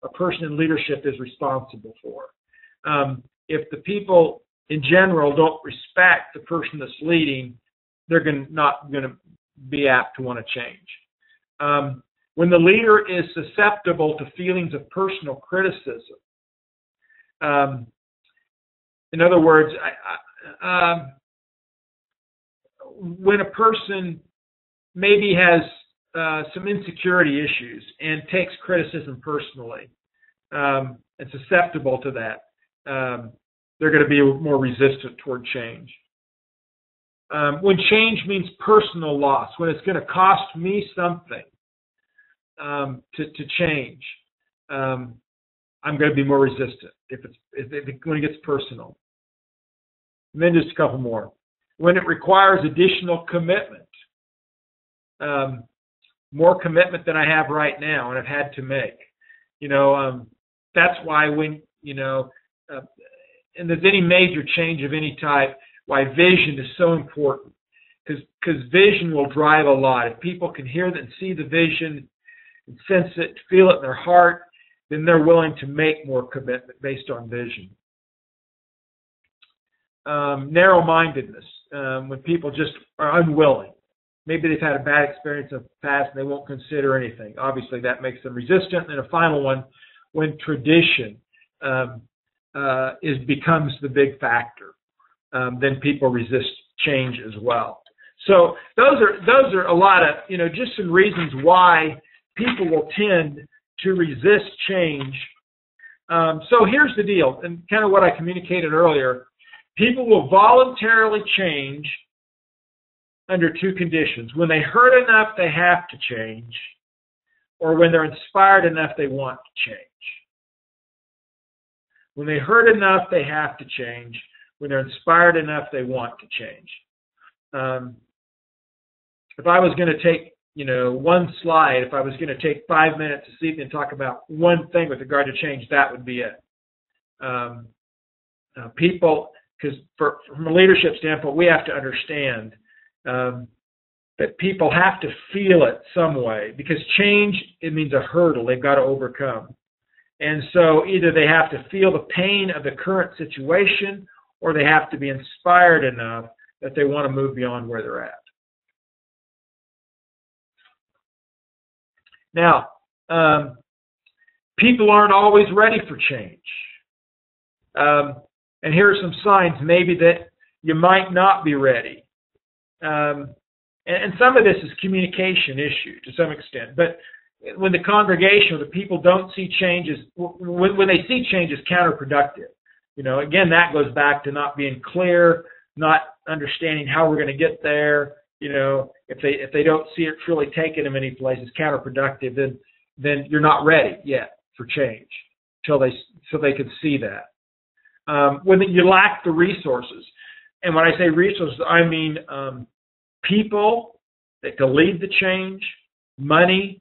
a person in leadership is responsible for. If the people in general don't respect the person that's leading, they're not going to be apt to want to change. When the leader is susceptible to feelings of personal criticism, in other words, when a person maybe has some insecurity issues and takes criticism personally and susceptible to that, they're going to be more resistant toward change. When change means personal loss, when it's going to cost me something to change, I'm going to be more resistant when it gets personal. And then just a couple more. When it requires additional commitment, more commitment than I have right now and I've had to make. That's why when, and there's any major change of any type, why vision is so important. Because vision will drive a lot. If people can hear that and see the vision and sense it, feel it in their heart, then they're willing to make more commitment based on vision. Narrow-mindedness, when people just are unwilling. Maybe they've had a bad experience in the past and they won't consider anything. Obviously, that makes them resistant. And a final one, when tradition becomes the big factor, then people resist change as well. So those are a lot of, just some reasons why people will tend to resist change. So here's the deal, and kind of what I communicated earlier. People will voluntarily change under two conditions. When they hurt enough, they have to change, or when they're inspired enough, they want to change. When they hurt enough, they have to change. When they're inspired enough, they want to change. If I was going to take, one slide, if I was going to take 5 minutes this evening and talk about one thing with regard to change, that would be it. People, because from a leadership standpoint, we have to understand that people have to feel it some way, because change, it means a hurdle they've got to overcome. And so either they have to feel the pain of the current situation, or they have to be inspired enough that they want to move beyond where they're at. Now, people aren't always ready for change. And here are some signs maybe that you might not be ready. And some of this is communication issue to some extent. But when the congregation or the people don't see changes, when they see change as counterproductive, again, that goes back to not being clear, not understanding how we're going to get there. If they don't see it truly taking them any place, it's counterproductive, then you're not ready yet for change so they can see that. When you lack the resources, and when I say resources, I mean people that can lead the change, money,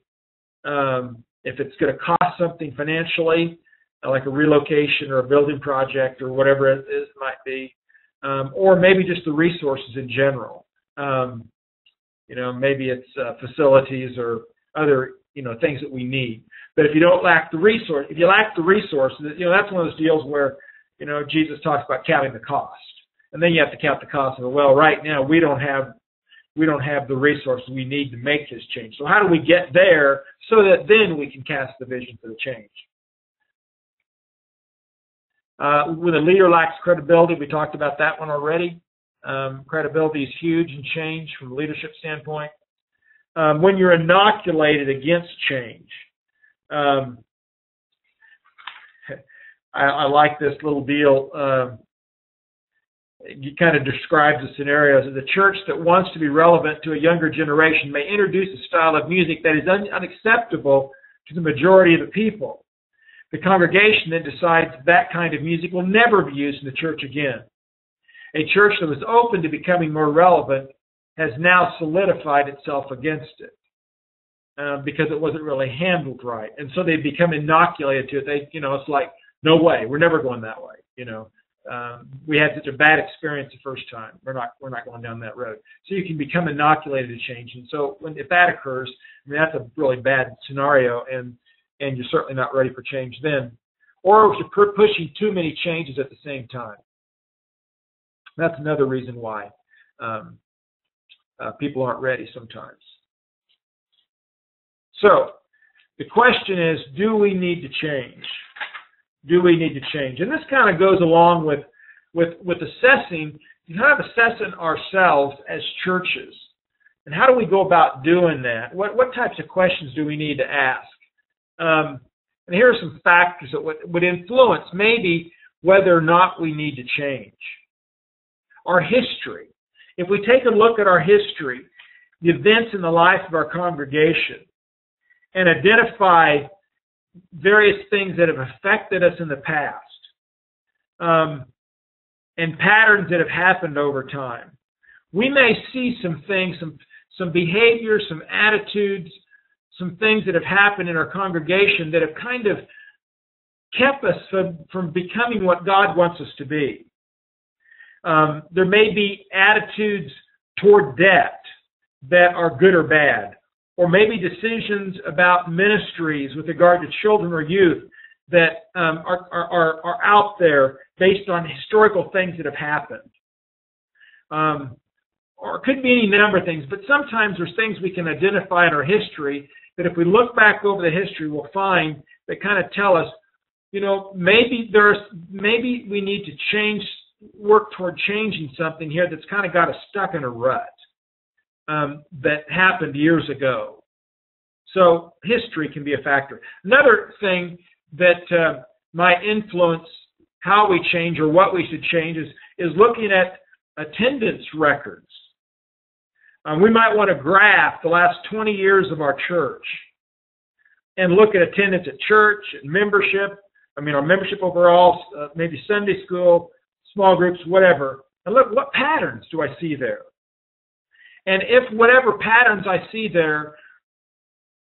if it's going to cost something financially, like a relocation or a building project or whatever it might be, or maybe just the resources in general. Maybe it's facilities or other, things that we need. But if you don't lack the resource, if you lack the resources, that's one of those deals where, Jesus talks about counting the cost. And then you have to count the cost of, well, right now we don't have the resources we need to make this change. So how do we get there so that then we can cast the vision for the change? When a leader lacks credibility, we talked about that one already. Credibility is huge in change from a leadership standpoint. when you're inoculated against change. I like this little deal. It kind of describes the scenario. So the church that wants to be relevant to a younger generation may introduce a style of music that is unacceptable to the majority of the people. The congregation then decides that kind of music will never be used in the church again. A church that was open to becoming more relevant has now solidified itself against it because it wasn't really handled right. And so they become inoculated to it. It's like, no way, we're never going that way. We had such a bad experience the first time. We're not going down that road. So you can become inoculated to change. And so if that occurs, that's a really bad scenario, and you're certainly not ready for change then. Or if you're pushing too many changes at the same time. That's another reason why people aren't ready sometimes. So the question is, do we need to change? Do we need to change? And this kind of goes along with assessing, kind of assessing ourselves as churches. And how do we go about doing that? What types of questions do we need to ask? And here are some factors that would influence maybe whether or not we need to change. Our history. If we take a look at our history, the events in the life of our congregation, and identify various things that have affected us in the past, and patterns that have happened over time, we may see some things, some behaviors, some attitudes, some things that have happened in our congregation that have kind of kept us from becoming what God wants us to be. There may be attitudes toward debt that are good or bad, or maybe decisions about ministries with regard to children or youth that are out there based on historical things that have happened. Or it could be any number of things, but sometimes there's things we can identify in our history that if we look back over the history, we'll find that kind of tell us, maybe we need to work toward changing something here that's kind of got us stuck in a rut that happened years ago. So history can be a factor. Another thing that might influence how we change or what we should change is looking at attendance records. We might want to graph the last 20 years of our church and look at attendance at church, and membership, our membership overall, maybe Sunday school, small groups, whatever, and look, what patterns do I see there? And if whatever patterns I see there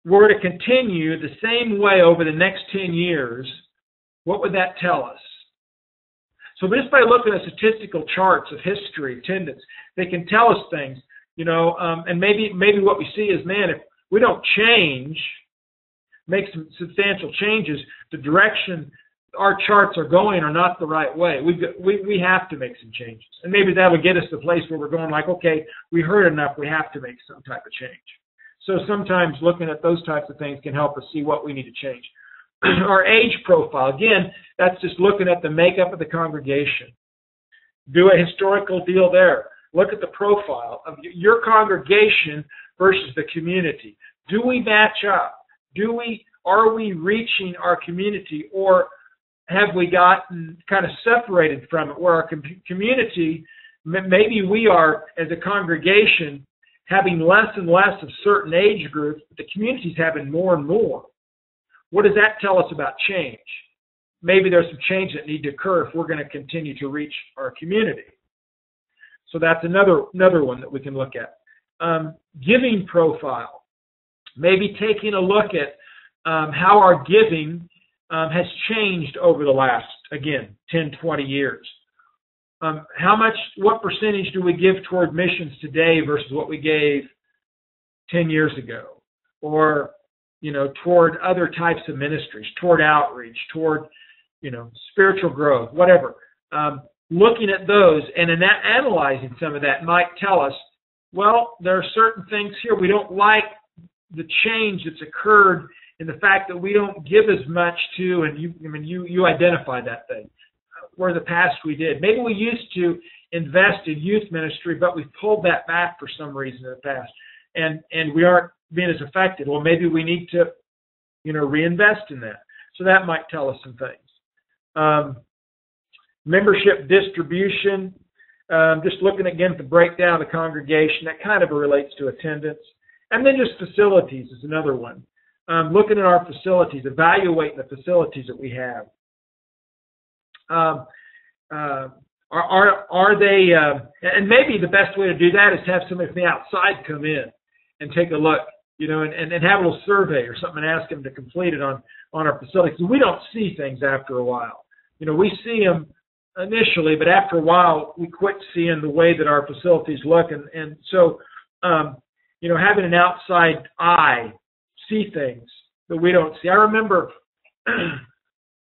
were to continue the same way over the next 10 years, what would that tell us? So just by looking at statistical charts of history, attendance, they can tell us things, and maybe what we see is, man, if we don't change, make some substantial changes, the direction our charts are going are not the right way. We have to make some changes. And maybe that will get us to the place where we're going like, okay, we heard enough, we have to make some type of change. So sometimes looking at those types of things can help us see what we need to change. Our age profile, again, that's just looking at the makeup of the congregation. Do a historical deal there. Look at the profile of your congregation versus the community. Do we match up? Are we reaching our community, or have we gotten kind of separated from it, where our community, maybe we are, as a congregation, having less and less of certain age groups, but the community's having more and more. What does that tell us about change? Maybe there's some change that need to occur if we're going to continue to reach our community. So that's another one that we can look at. Giving profile. Maybe taking a look at how our giving has changed over the last, again, 10, 20 years. What percentage do we give toward missions today versus what we gave 10 years ago? Or, toward other types of ministries, toward outreach, toward, spiritual growth, whatever. Looking at those and in that, analyzing some of that might tell us, well, there are certain things here we don't like the change that's occurred in the fact that we don't give as much to, and you identify that thing. Where the past we did. Maybe we used to invest in youth ministry, but we've pulled that back for some reason in the past. and we aren't being as effective. Well, maybe we need to, reinvest in that. So that might tell us some things. Membership distribution, just looking again at the breakdown of the congregation, that kind of relates to attendance. And then just facilities is another one. Looking at our facilities, evaluating the facilities that we have. Are they, and maybe the best way to do that is to have somebody from the outside come in and take a look, and have a little survey or something and ask them to complete it on our facilities. We don't see things after a while. We see them initially, but after a while, we quit seeing the way that our facilities look. And so, having an outside eye see things that we don't see. I remember 2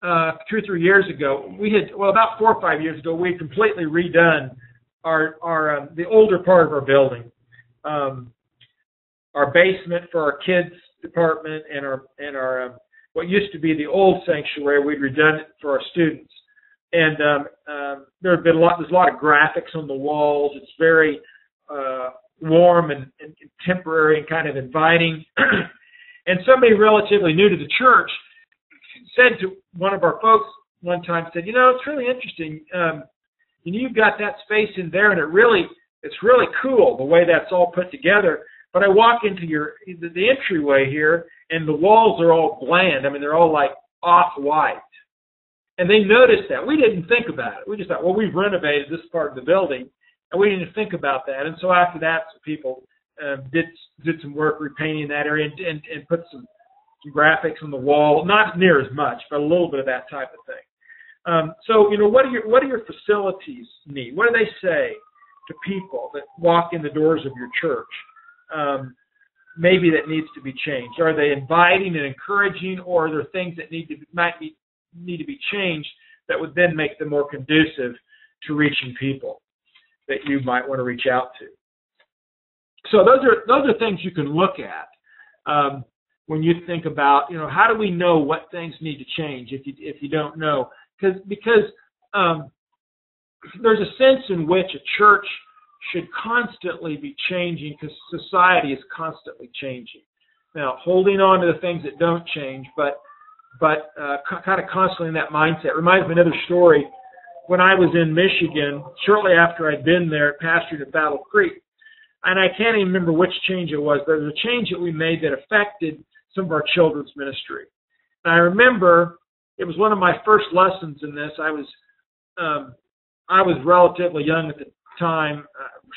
or 3 years ago, about 4 or 5 years ago, we had completely redone our the older part of our building, our basement for our kids department and our what used to be the old sanctuary. We'd redone it for our students, and there's a lot of graphics on the walls. It's very warm and contemporary and kind of inviting. And somebody relatively new to the church said to one of our folks one time, said, it's really interesting. You've got that space in there, and it's really cool the way that's all put together. But I walk into the entryway here, and the walls are all bland. I mean, they're all like off-white. And they noticed that. We didn't think about it. We just thought, well, we've renovated this part of the building, and we didn't think about that. And so after that, people did some work repainting that area and put some graphics on the wall. Not near as much, but a little bit of that type of thing. So, what do your facilities need? What do they say to people that walk in the doors of your church? Maybe that needs to be changed. Are they inviting and encouraging, or are there things that need to be changed that would then make them more conducive to reaching people that you might want to reach out to? So those are things you can look at when you think about, how do we know what things need to change if you don't know? Because there's a sense in which a church should constantly be changing because society is constantly changing. Now, holding on to the things that don't change, but kind of constantly in that mindset. Reminds me of another story. When I was in Michigan, shortly after I'd been there, pastored at Battle Creek, and I can't even remember which change it was, but it was a change that we made that affected some of our children's ministry. And I remember it was one of my first lessons in this. I was relatively young at the time,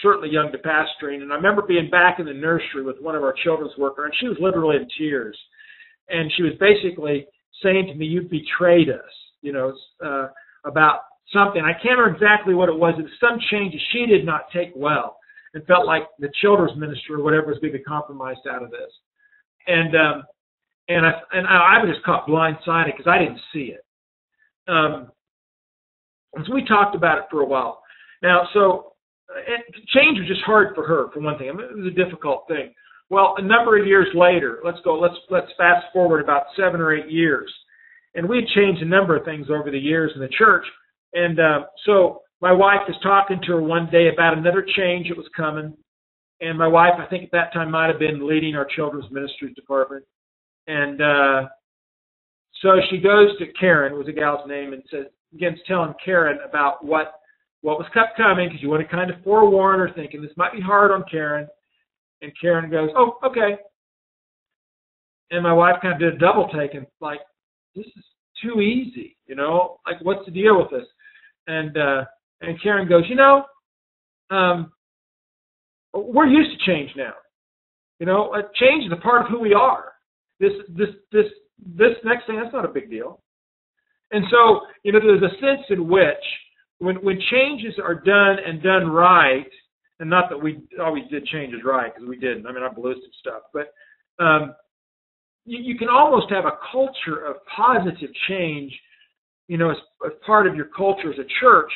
certainly young to pastoring, and I remember being back in the nursery with one of our children's workers, and she was literally in tears. And she was basically saying to me, "You've betrayed us," about something. I can't remember exactly what it was. It was some changes she did not take well and felt like the children's ministry or whatever was going to be compromised out of this. And I was just caught blindsided because I didn't see it. And so we talked about it for a while. Now, so change was just hard for her, for one thing. I mean, it was a difficult thing. Well, a number of years later, let's fast forward about 7 or 8 years, and we had changed a number of things over the years in the church. And so my wife was talking to her one day about another change that was coming, and my wife, I think at that time, might have been leading our children's ministries department. And so she goes to Karen, was a gal's name, and begins telling Karen about what was kept coming, because you want to kind of forewarn her, thinking this might be hard on Karen. And Karen goes, "Oh, okay." And my wife kind of did a double take and like, "This is too easy, like what's the deal with this?" And Karen goes, "We're used to change now. Change is a part of who we are. This next thing, that's not a big deal." And so, there's a sense in which when changes are done right, and not that we always did changes right, because we didn't. I mean, I blew some stuff. But you can almost have a culture of positive change, as part of your culture as a church.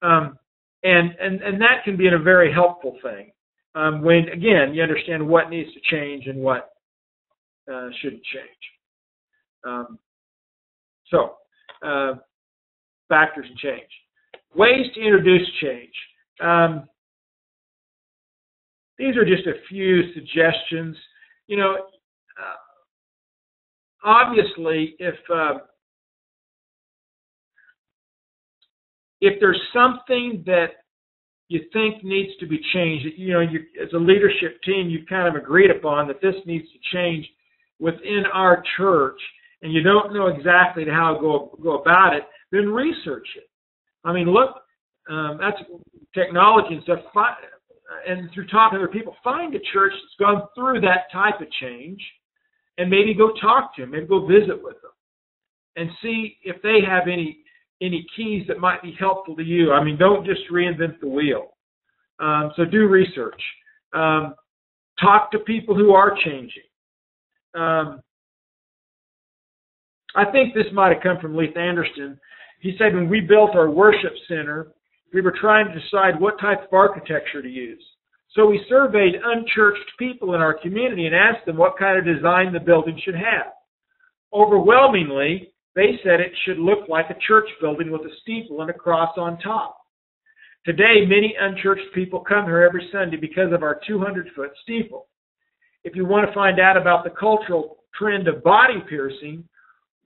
And that can be a very helpful thing. When, again, you understand what needs to change and what shouldn't change. So, factors in change. Ways to introduce change. these are just a few suggestions. You know, obviously, if there's something that you think needs to be changed, you know, you, as a leadership team, you've kind of agreed upon that this needs to change within our church, and you don't know exactly how to go about it, then research it. I mean, look, that's technology and stuff, and through talking to other people, find a church that's gone through that type of change, and maybe go talk to them, maybe go visit with them, and see if they have any keys that might be helpful to you. I mean, don't just reinvent the wheel. So do research. Talk to people who are changing. I think this might have come from Leith Anderson. He said when we built our worship center, we were trying to decide what type of architecture to use. So we surveyed unchurched people in our community and asked them what kind of design the building should have. Overwhelmingly, they said it should look like a church building with a steeple and a cross on top. Today, many unchurched people come here every Sunday because of our 200-foot steeple. If you want to find out about the cultural trend of body piercing,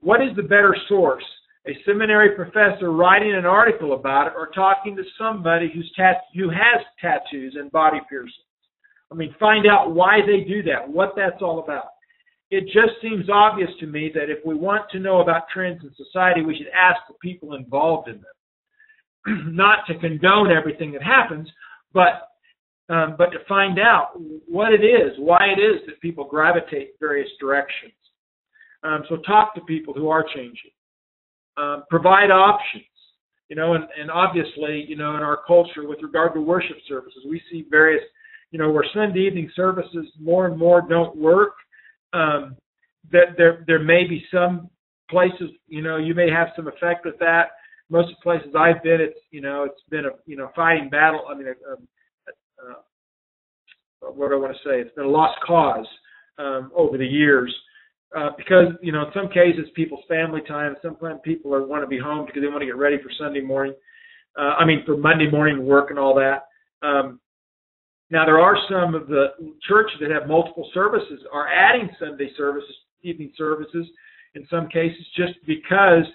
what is the better source? A seminary professor writing an article about it, or talking to somebody who has tattoos and body piercings? I mean, find out why they do that, what that's all about. It just seems obvious to me that if we want to know about trends in society, we should ask the people involved in them. Not to condone everything that happens, but to find out what it is, why it is that people gravitate various directions. So talk to people who are changing. Provide options. You know, and obviously, you know, in our culture with regard to worship services, we see various, you know, where Sunday evening services more and more don't work. That there may be some places, you know, you may have some effect with that. Most of the places I've been, it's been a fighting battle. I mean, what do I want to say? It's been a lost cause over the years because, you know, in some cases people's family time. Sometimes people want to be home because they want to get ready for Sunday morning. For Monday morning work and all that. Now, there are some of the churches that have multiple services are adding Sunday services, evening services, in some cases, just because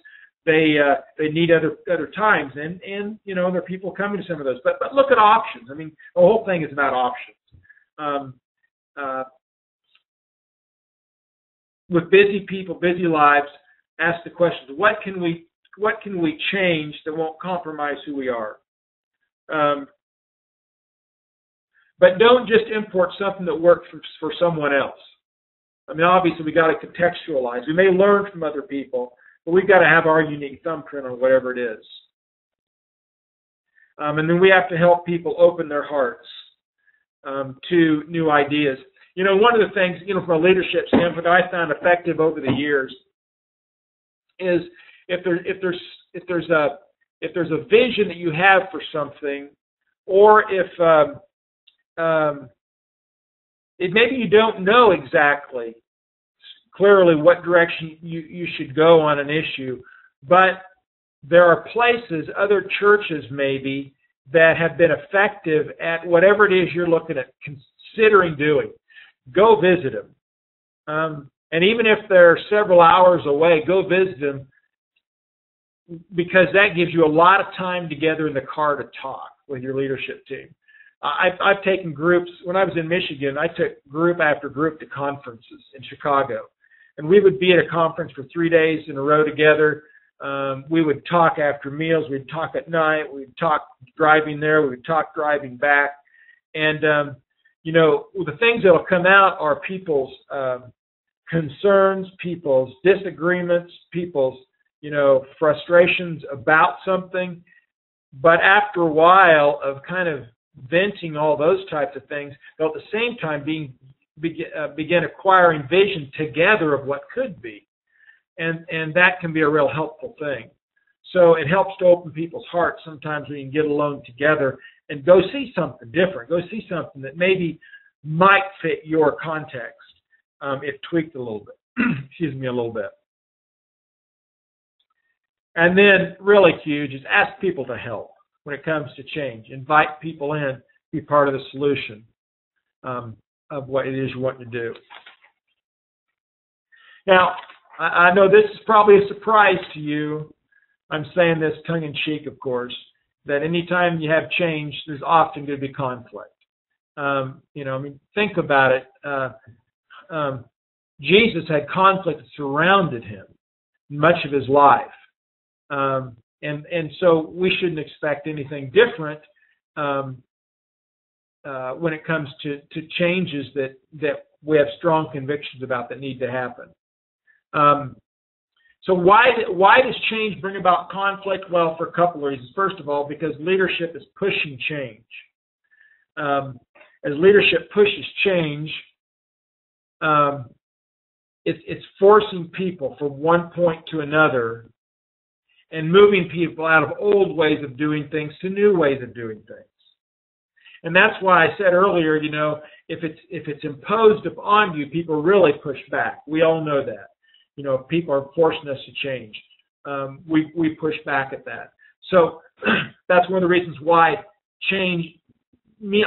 they need other times, and you know, there are people coming to some of those. But look at options. I mean, the whole thing is about options. With busy people, busy lives, ask the questions: what can we change that won't compromise who we are? But don't just import something that works for someone else. I mean, obviously, we got to contextualize. We may learn from other people, but we've got to have our unique thumbprint on whatever it is. And then we have to help people open their hearts to new ideas. You know, one of the things, you know, from a leadership standpoint, I found effective over the years is if there's a vision that you have for something, or if maybe you don't know exactly clearly what direction you should go on an issue, but there are places, other churches maybe, that have been effective at whatever it is you're looking at considering doing. Go visit them. And even if they're several hours away, go visit them, because that gives you a lot of time together in the car to talk with your leadership team. I've taken groups. When I was in Michigan, I took group after group to conferences in Chicago. And we would be at a conference for 3 days in a row together. We would talk after meals. We'd talk at night. We'd talk driving there. We would talk driving back. And, you know, the things that will come out are people's concerns, people's disagreements, people's, you know, frustrations about something. But after a while of kind of venting all those types of things, they'll at the same time begin acquiring vision together of what could be. And that can be a real helpful thing. So it helps to open people's hearts sometimes when you can get alone together and go see something different, go see something that maybe might fit your context if tweaked a little bit. Excuse me, a little bit. And then really huge is ask people to help when it comes to change. Invite people in, be part of the solution. of what it is you want to do. Now, I know this is probably a surprise to you. I'm saying this tongue-in-cheek, of course, that anytime you have change, there's often going to be conflict. Think about it. Jesus had conflict that surrounded him much of his life. And so we shouldn't expect anything different when it comes to changes that we have strong convictions about that need to happen. So why does change bring about conflict? Well, for a couple of reasons. First of all, because leadership is pushing change. As leadership pushes change, it's forcing people from one point to another and moving people out of old ways of doing things to new ways of doing things. And that's why I said earlier, if it's imposed upon you, people really push back. We all know that. If people are forcing us to change, we push back at that. So that's one of the reasons why change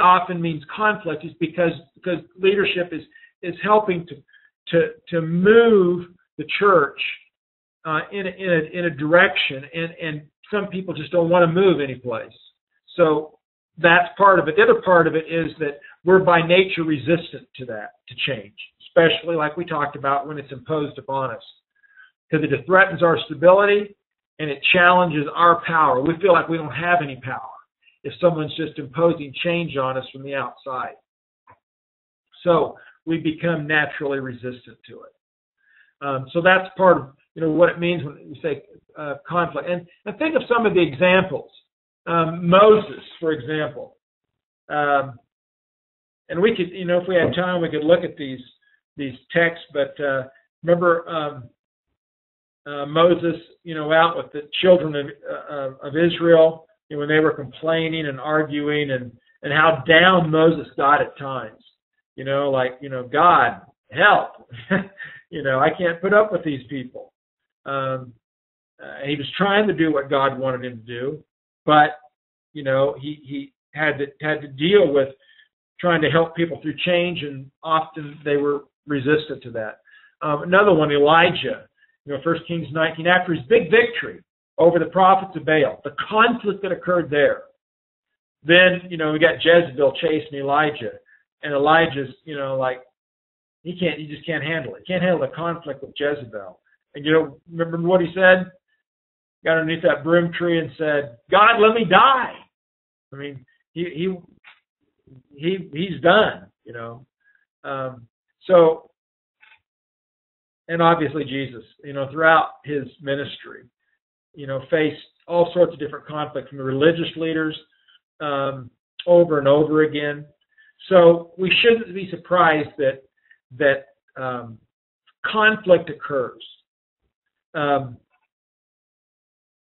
often means conflict, is because leadership is helping to move the church in a direction, and some people just don't want to move any place. So that's part of it. The other part of it is that we're by nature resistant to change, especially like we talked about when it's imposed upon us, because it threatens our stability and it challenges our power. We feel like we don't have any power if someone's just imposing change on us from the outside. So we become naturally resistant to it. So that's part of what it means when we say conflict. And think of some of the examples. Moses, for example. And we could, if we had time, we could look at these texts. But remember Moses, out with the children of Israel, when they were complaining and arguing, and how down Moses got at times. God, help! I can't put up with these people. He was trying to do what God wanted him to do, but he had to deal with trying to help people through change, and often they were resistant to that. Another one, Elijah. 1 Kings 19, after his big victory over the prophets of Baal, the conflict that occurred there. Then, we got Jezebel chasing Elijah, and Elijah's, he just can't handle it. He can't handle the conflict with Jezebel. And remember what he said? Got underneath that broom tree and said, "God, let me die." I mean, he's done, So, and obviously Jesus, throughout his ministry, faced all sorts of different conflict from the religious leaders over and over again. So we shouldn't be surprised that conflict occurs.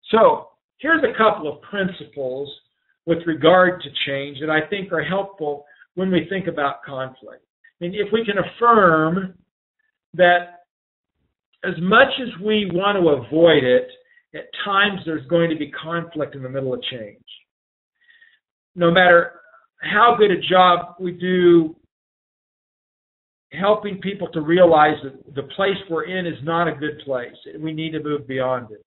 So here's a couple of principles with regard to change that I think are helpful when we think about conflict. I mean, if we can affirm that as much as we want to avoid it, at times there's going to be conflict in the middle of change. No matter how good a job we do helping people to realize that the place we're in is not a good place, and we need to move beyond it.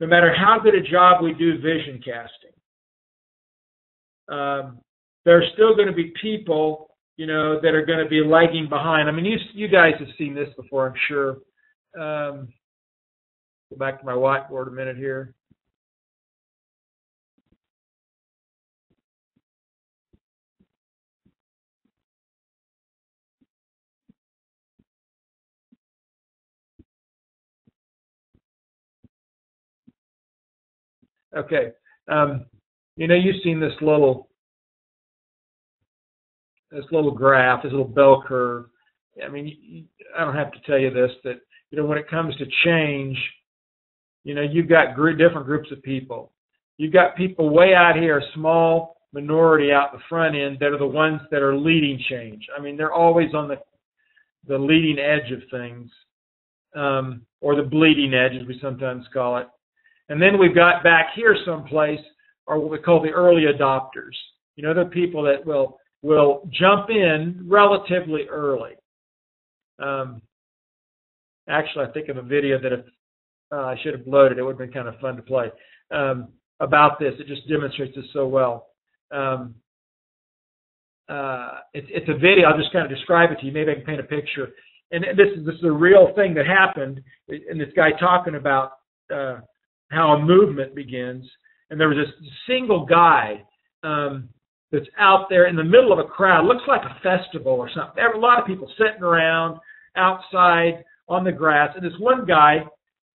No matter how good a job we do vision casting, there's still going to be people, that are going to be lagging behind. I mean, you guys have seen this before, I'm sure. Go back to my whiteboard a minute here. Okay. You've seen this little graph, this little bell curve. I mean, I don't have to tell you this, that, when it comes to change, you've got different groups of people. You've got people way out here, a small minority out the front end, that are the ones that are leading change. I mean, they're always on the leading edge of things, or the bleeding edge, as we sometimes call it. And then we've got back here someplace are what we call the early adopters. They're people that will will jump in relatively early. Actually, I think of a video that if I should have loaded, it would have been kind of fun to play about this. It just demonstrates this so well. It's a video. I'll just kind of describe it to you. Maybe I can paint a picture. And this is a real thing that happened. And this guy talking about how a movement begins. And there was this single guy that's out there in the middle of a crowd. Looks like a festival or something. There were a lot of people sitting around outside on the grass. And this one guy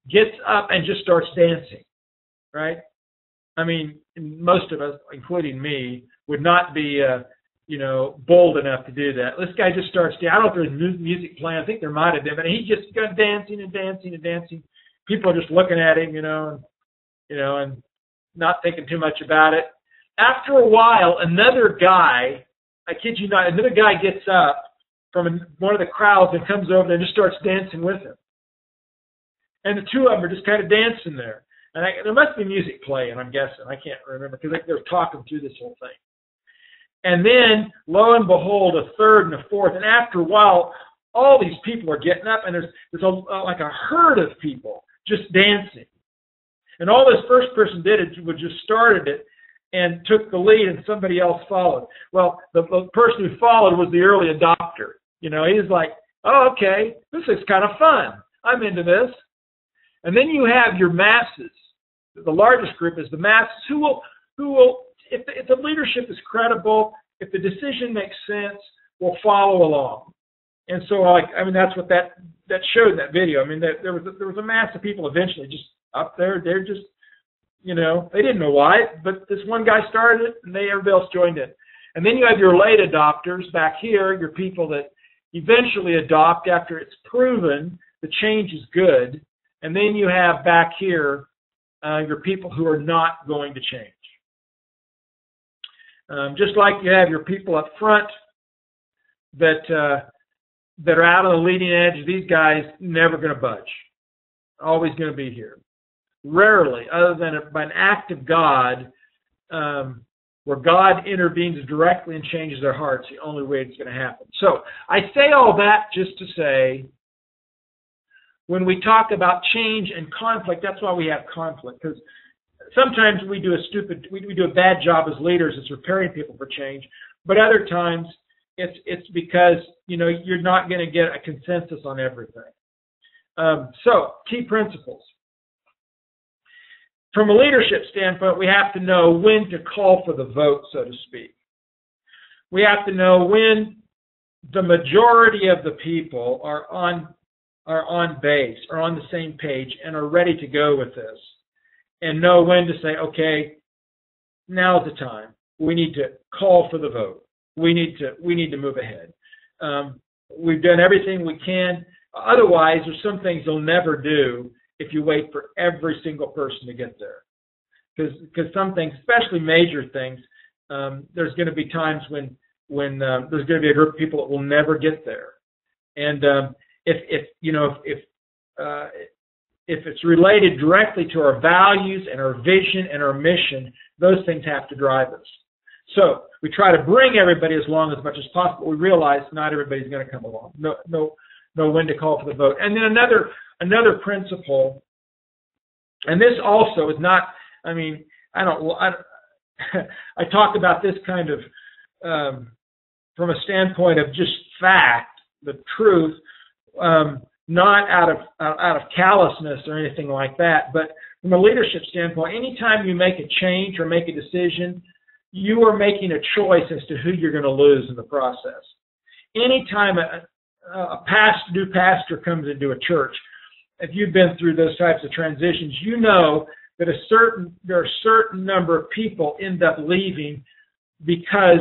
gets up and just starts dancing, right? I mean, most of us, including me, would not be bold enough to do that. This guy just starts dancing. I don't know if there's music playing. I think there might have been, but he just got dancing and dancing and dancing. People are just looking at him, and not thinking too much about it. After a while, another guy, I kid you not, another guy gets up from one of the crowds and comes over and just starts dancing with him. And the two of them are just kind of dancing there. And there must be music playing, I'm guessing. I can't remember because they're talking through this whole thing. And then, lo and behold, a third and a fourth. And after a while, all these people are getting up, and there's like a herd of people just dancing. And all this first person did was just started it and took the lead, and somebody else followed. Well, the person who followed was the early adopter. He was like, oh, okay, this is kind of fun. I'm into this. And then you have your masses. The largest group is the masses who will if the leadership is credible, if the decision makes sense, will follow along. And so, that's what that showed in that video. I mean, there was a mass of people eventually just up there. They're just, they didn't know why, but this one guy started it, and everybody else joined in. And then you have your late adopters back here, your people that eventually adopt after it's proven the change is good. And then you have back here your people who are not going to change. Just like you have your people up front that are out on the leading edge. These guys never going to budge. Always going to be here. Rarely, other than by an act of God, where God intervenes directly and changes their hearts, the only way it's going to happen. So I say all that just to say, when we talk about change and conflict, that's why we have conflict, because sometimes we do a bad job as leaders as preparing people for change, but other times it's because you're not going to get a consensus on everything. So key principles. From a leadership standpoint, we have to know when to call for the vote, so to speak. We have to know when the majority of the people are on base, are on the same page, and are ready to go with this. And know when to say, okay, now's the time. We need to call for the vote. We need to move ahead. We've done everything we can. Otherwise, there's some things you'll never do if you wait for every single person to get there. Because some things, especially major things, there's going to be times when there's going to be a group of people that will never get there. And if it's related directly to our values and our vision and our mission, those things have to drive us. So we try to bring everybody along as much as possible. We realize not everybody's going to come along. Know when to call for the vote. And then another principle, and this also is not. I mean, I talk about this kind of from a standpoint of just fact, the truth. Not out of callousness or anything like that, but from a leadership standpoint, anytime you make a change or make a decision, you are making a choice as to who you're going to lose in the process. Anytime a new pastor comes into a church, if you've been through those types of transitions, you know that there are a certain number of people end up leaving because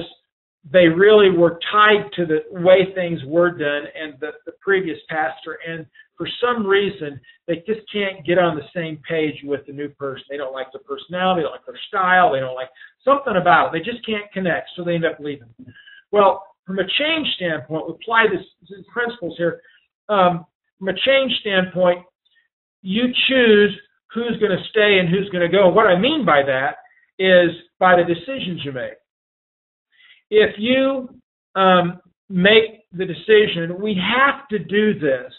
they really were tied to the way things were done and the previous pastor, and for some reason, they just can't get on the same page with the new person. They don't like the personality, they don't like their style, they don't like something about it. They just can't connect, so they end up leaving. Well, from a change standpoint, we apply these principles here. From a change standpoint, you choose who's going to stay and who's going to go. And what I mean by that is by the decisions you make. if you make the decision, we have to do this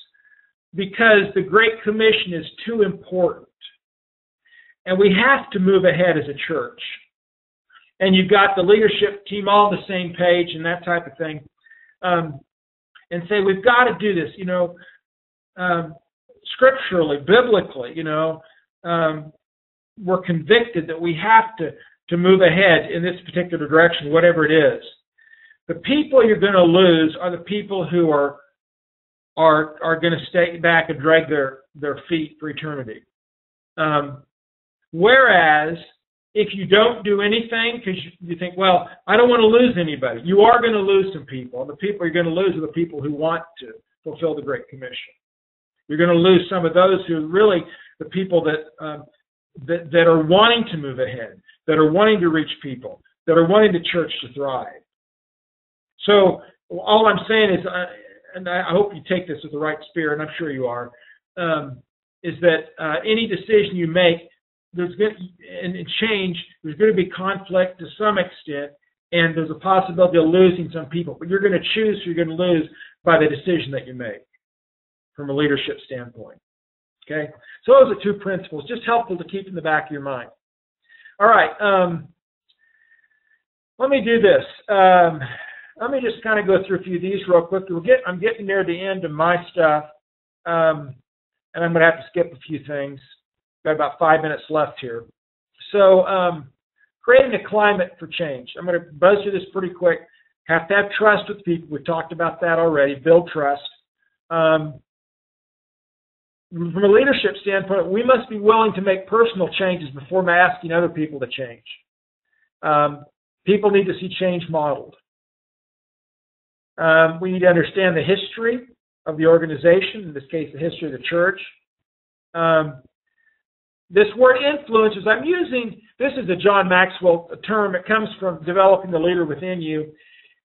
because the Great Commission is too important. And we have to move ahead as a church. And you've got the leadership team all on the same page and that type of thing. And say, we've got to do this, scripturally, biblically, we're convicted that we have to move ahead in this particular direction, whatever it is. The people you're going to lose are the people who are going to stay back and drag their feet for eternity. Whereas, if you don't do anything, because you think, well, I don't want to lose anybody, you are going to lose some people. And the people you're going to lose are the people who want to fulfill the Great Commission. You're going to lose some of those who are really the people that are wanting to move ahead, that are wanting to reach people, that are wanting the church to thrive. So all I'm saying is, and I hope you take this with the right spirit, and I'm sure you are, is that any decision you make, there's going to change. There's going to be conflict to some extent, and there's a possibility of losing some people. But you're going to choose who you're going to lose by the decision that you make from a leadership standpoint. Okay? So those are two principles, just helpful to keep in the back of your mind. All right. Let me do this. Let me just kind of go through a few of these real quick. I'm getting near the end of my stuff, and I'm going to have to skip a few things. Got about 5 minutes left here. So, creating a climate for change. I'm going to buzz through this pretty quick. Have to have trust with people. We've talked about that already. Build trust. From a leadership standpoint, we must be willing to make personal changes before asking other people to change. People need to see change modeled. We need to understand the history of the organization, in this case, the history of the church. This word influencers, I'm using, this is a John Maxwell term. It comes from developing the leader within you.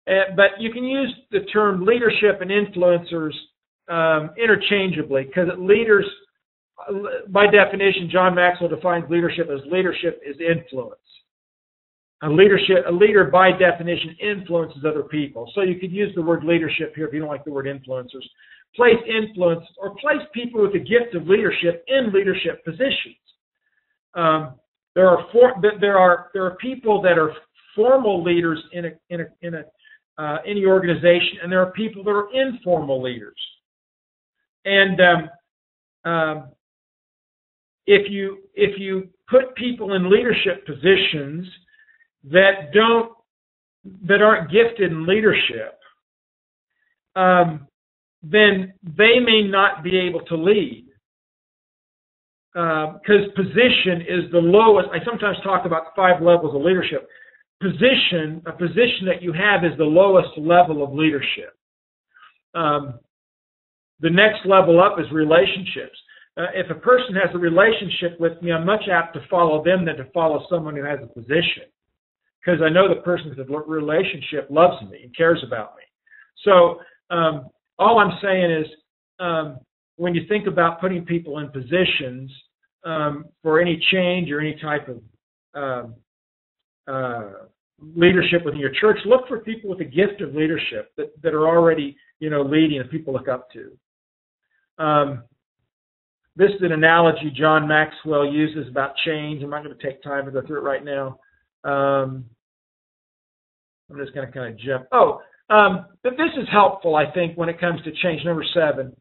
But you can use the term leadership and influencers interchangeably, because leaders, by definition, John Maxwell defines leadership as influence. A leader, by definition, influences other people. So you could use the word leadership here if you don't like the word influencers. Place influence or place people with the gift of leadership in leadership positions. There are people that are formal leaders in any organization, and there are people that are informal leaders. And if you put people in leadership positions that aren't gifted in leadership, then they may not be able to lead. Because position is the lowest. I sometimes talk about 5 levels of leadership. A position that you have is the lowest level of leadership. The next level up is relationships. If a person has a relationship with me, I'm much apt to follow them than to follow someone who has a position, because I know the person with the relationship loves me and cares about me. So all I'm saying is, when you think about putting people in positions for any change or any type of leadership within your church, look for people with a gift of leadership that are already, leading and people look up to. This is an analogy John Maxwell uses about change. I'm not going to take time to go through it right now. I'm just going to kind of jump. But this is helpful, I think, when it comes to change. Number 7.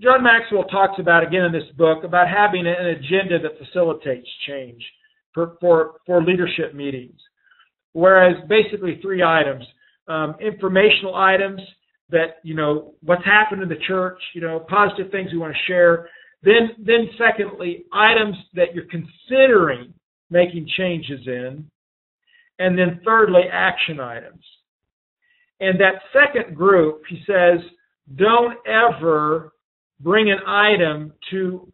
John Maxwell talks about, again in this book, about having an agenda that facilitates change for leadership meetings. Whereas basically 3 items. Informational items that, what's happened in the church, positive things we want to share. Then secondly, items that you're considering making changes in. And then thirdly, action items. And that second group, he says, don't ever bring an item to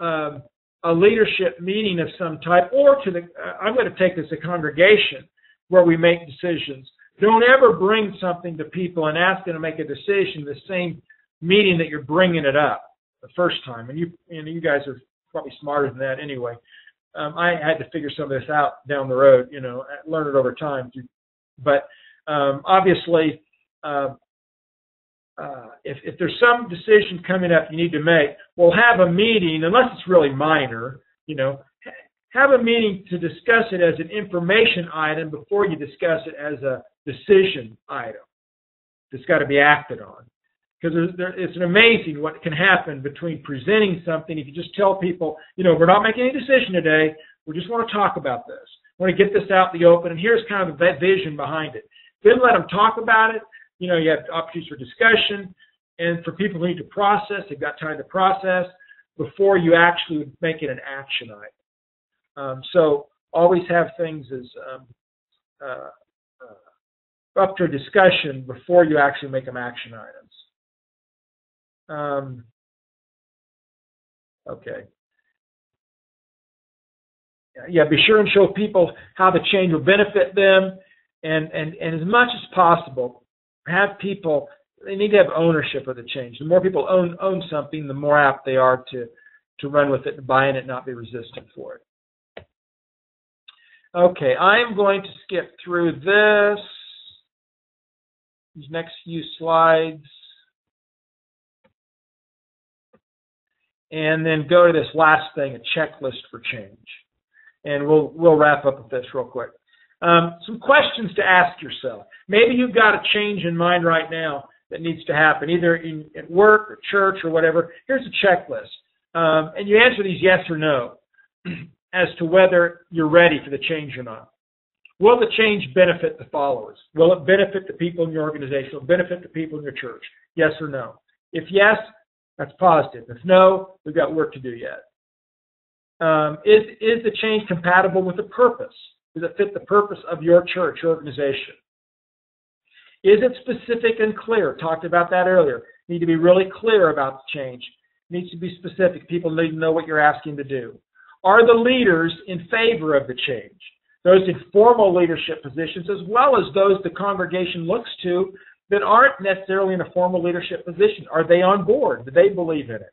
a leadership meeting of some type, or to I'm going to take this a congregation where we make decisions. Don't ever bring something to people and ask them to make a decision the same meeting that you're bringing it up the first time. And you guys are probably smarter than that anyway. I had to figure some of this out down the road, learn it over time. But obviously, if there's some decision coming up you need to make, we'll have a meeting, unless it's really minor, have a meeting to discuss it as an information item before you discuss it as a decision item that's got to be acted on. Because it's amazing what can happen between presenting something. If you just tell people, we're not making any decision today, we just want to talk about this. We want to get this out in the open, and here's kind of that vision behind it. Then let them talk about it. You have opportunities for discussion, and for people who need to process, they've got time to process before you actually make it an action item. So always have things as up to discussion before you actually make them action items. Okay. Yeah, be sure and show people how the change will benefit them, and as much as possible, have people, they need to have ownership of the change. The more people own something, the more apt they are to run with it and buy in it, not be resistant for it. Okay, I'm going to skip through these next few slides, and then go to this last thing, a checklist for change. And we'll wrap up with this real quick. Some questions to ask yourself. Maybe you've got a change in mind right now that needs to happen, either at work or church or whatever. Here's a checklist. And you answer these yes or no as to whether you're ready for the change or not. Will the change benefit the followers? Will it benefit the people in your organization? Will it benefit the people in your church? Yes or no? If yes, that's positive. If no, we've got work to do yet. Is the change compatible with the purpose? Does it fit the purpose of your church organization? Is it specific and clear? Talked about that earlier. You need to be really clear about the change. It needs to be specific. People need to know what you're asking to do. Are the leaders in favor of the change? Those in formal leadership positions, as well as those the congregation looks to that aren't necessarily in a formal leadership position. Are they on board? Do they believe in it?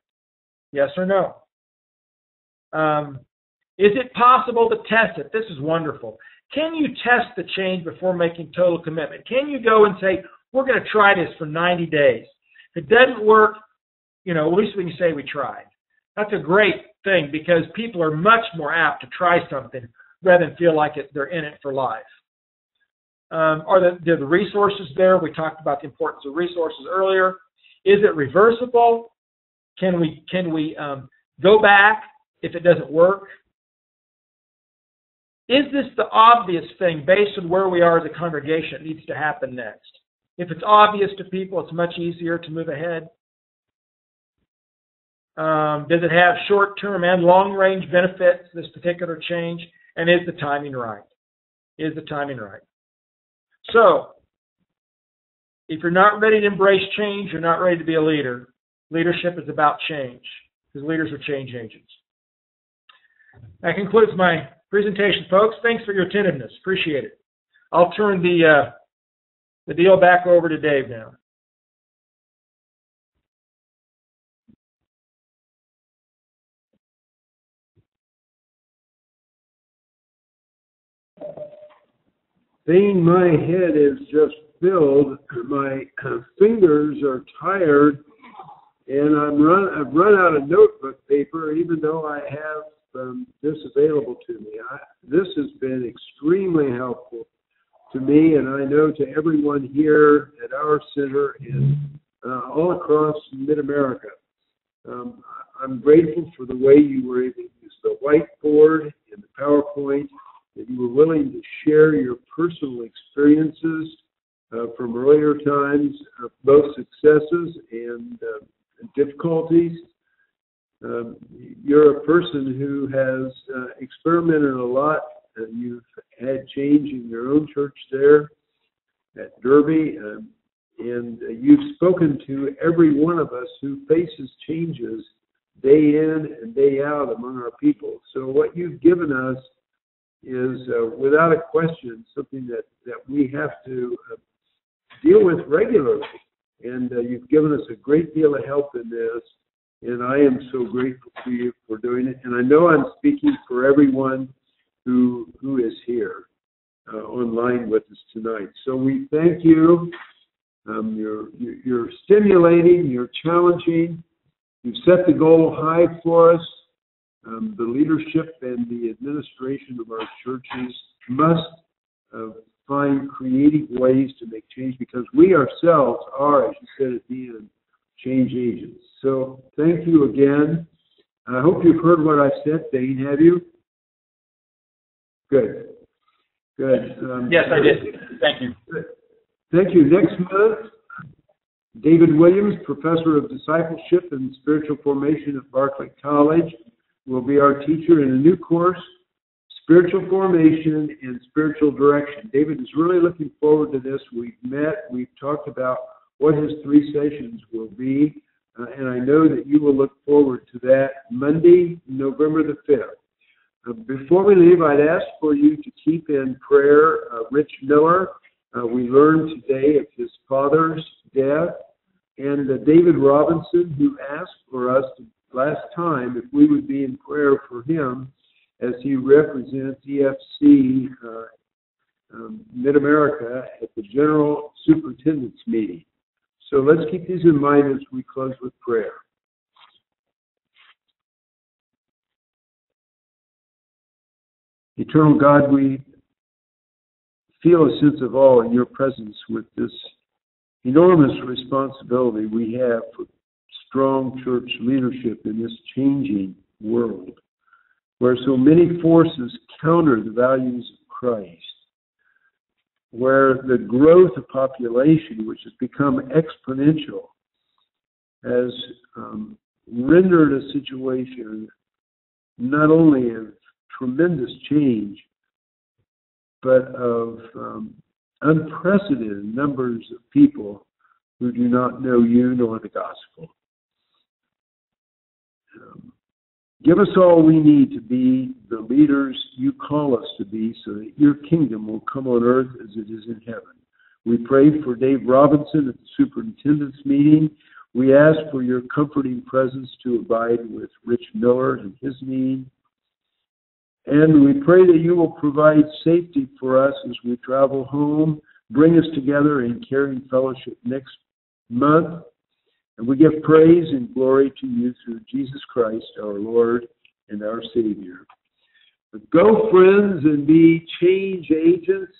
Yes or no? Is it possible to test it? This is wonderful. Can you test the change before making total commitment? Can you go and say, we're going to try this for 90 days? If it doesn't work, at least we can say we tried. That's a great thing because people are much more apt to try something rather than feel like they're in it for life. Are the resources there? We talked about the importance of resources earlier. Is it reversible? Can we go back if it doesn't work? Is this the obvious thing based on where we are as a congregation that needs to happen next? If it's obvious to people, it's much easier to move ahead. Does it have short-term and long-range benefits, this particular change? And is the timing right? Is the timing right? So, if you're not ready to embrace change, you're not ready to be a leader. Leadership is about change, because leaders are change agents. That concludes my presentation, folks. Thanks for your attentiveness. Appreciate it. I'll turn the deal back over to Dave now. Thayne, my head is just filled. My fingers are tired, and I've run out of notebook paper, even though I have this available to me. This has been extremely helpful to me, and I know to everyone here at our center and all across Mid-America. I'm grateful for the way you were able to use the whiteboard and the PowerPoint, that you were willing to share your personal experiences from earlier times, both successes and difficulties. You're a person who has experimented a lot. You've had change in your own church there at Derby, and you've spoken to every one of us who faces changes day in and day out among our people. So what you've given us is, without a question, something that we have to deal with regularly. And you've given us a great deal of help in this. and I am so grateful to you for doing it. And I know I'm speaking for everyone who is here online with us tonight. So we thank you. You're stimulating, you're challenging. You've set the goal high for us. The leadership and the administration of our churches must find creative ways to make change, because we ourselves are, as you said at the end, change agents. So thank you again. I hope you've heard what I've said, Thayne. Have you? Good. Good. Yes, I did. Thank you. Thank you. Next month, David Williams, Professor of Discipleship and Spiritual Formation at Barclay College, will be our teacher in a new course, Spiritual Formation and Spiritual Direction. David is really looking forward to this. We've met, we've talked about what his 3 sessions will be, and I know that you will look forward to that Monday, November the 5th. Before we leave, I'd ask for you to keep in prayer Rich Miller. We learned today of his father's death, and David Robinson, who asked for us last time if we would be in prayer for him as he represents EFC Mid-America at the General Superintendent's meeting. So let's keep these in mind as we close with prayer. Eternal God, we feel a sense of awe in your presence with this enormous responsibility we have for strong church leadership in this changing world, where so many forces counter the values of Christ, where the growth of population, which has become exponential, has rendered a situation not only of tremendous change, but of unprecedented numbers of people who do not know you nor the gospel. Give us all we need to be the leaders you call us to be, so that your kingdom will come on earth as it is in heaven. We pray for Dave Robinson at the superintendent's meeting. We ask for your comforting presence to abide with Rich Miller and his need. And we pray that you will provide safety for us as we travel home, bring us together in caring fellowship next month. And we give praise and glory to you through Jesus Christ, our Lord and our Savior. But go, friends, and be change agents,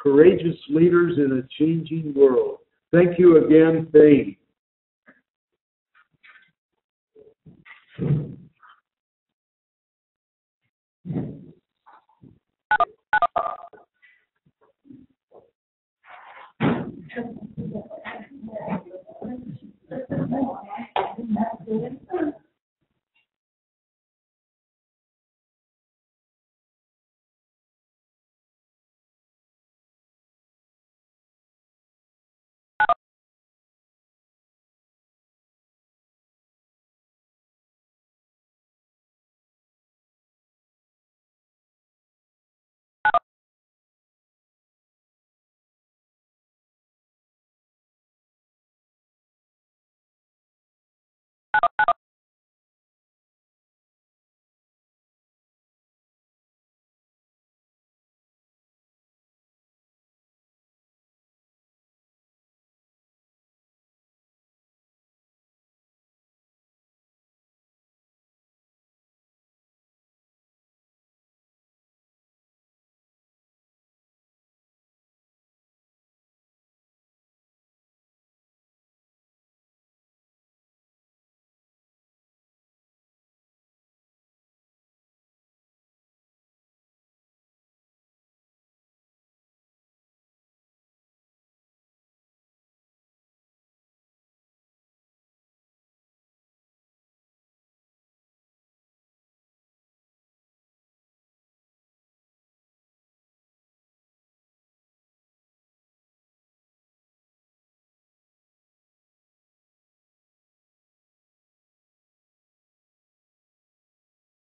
courageous leaders in a changing world. Thank you again, Thayne.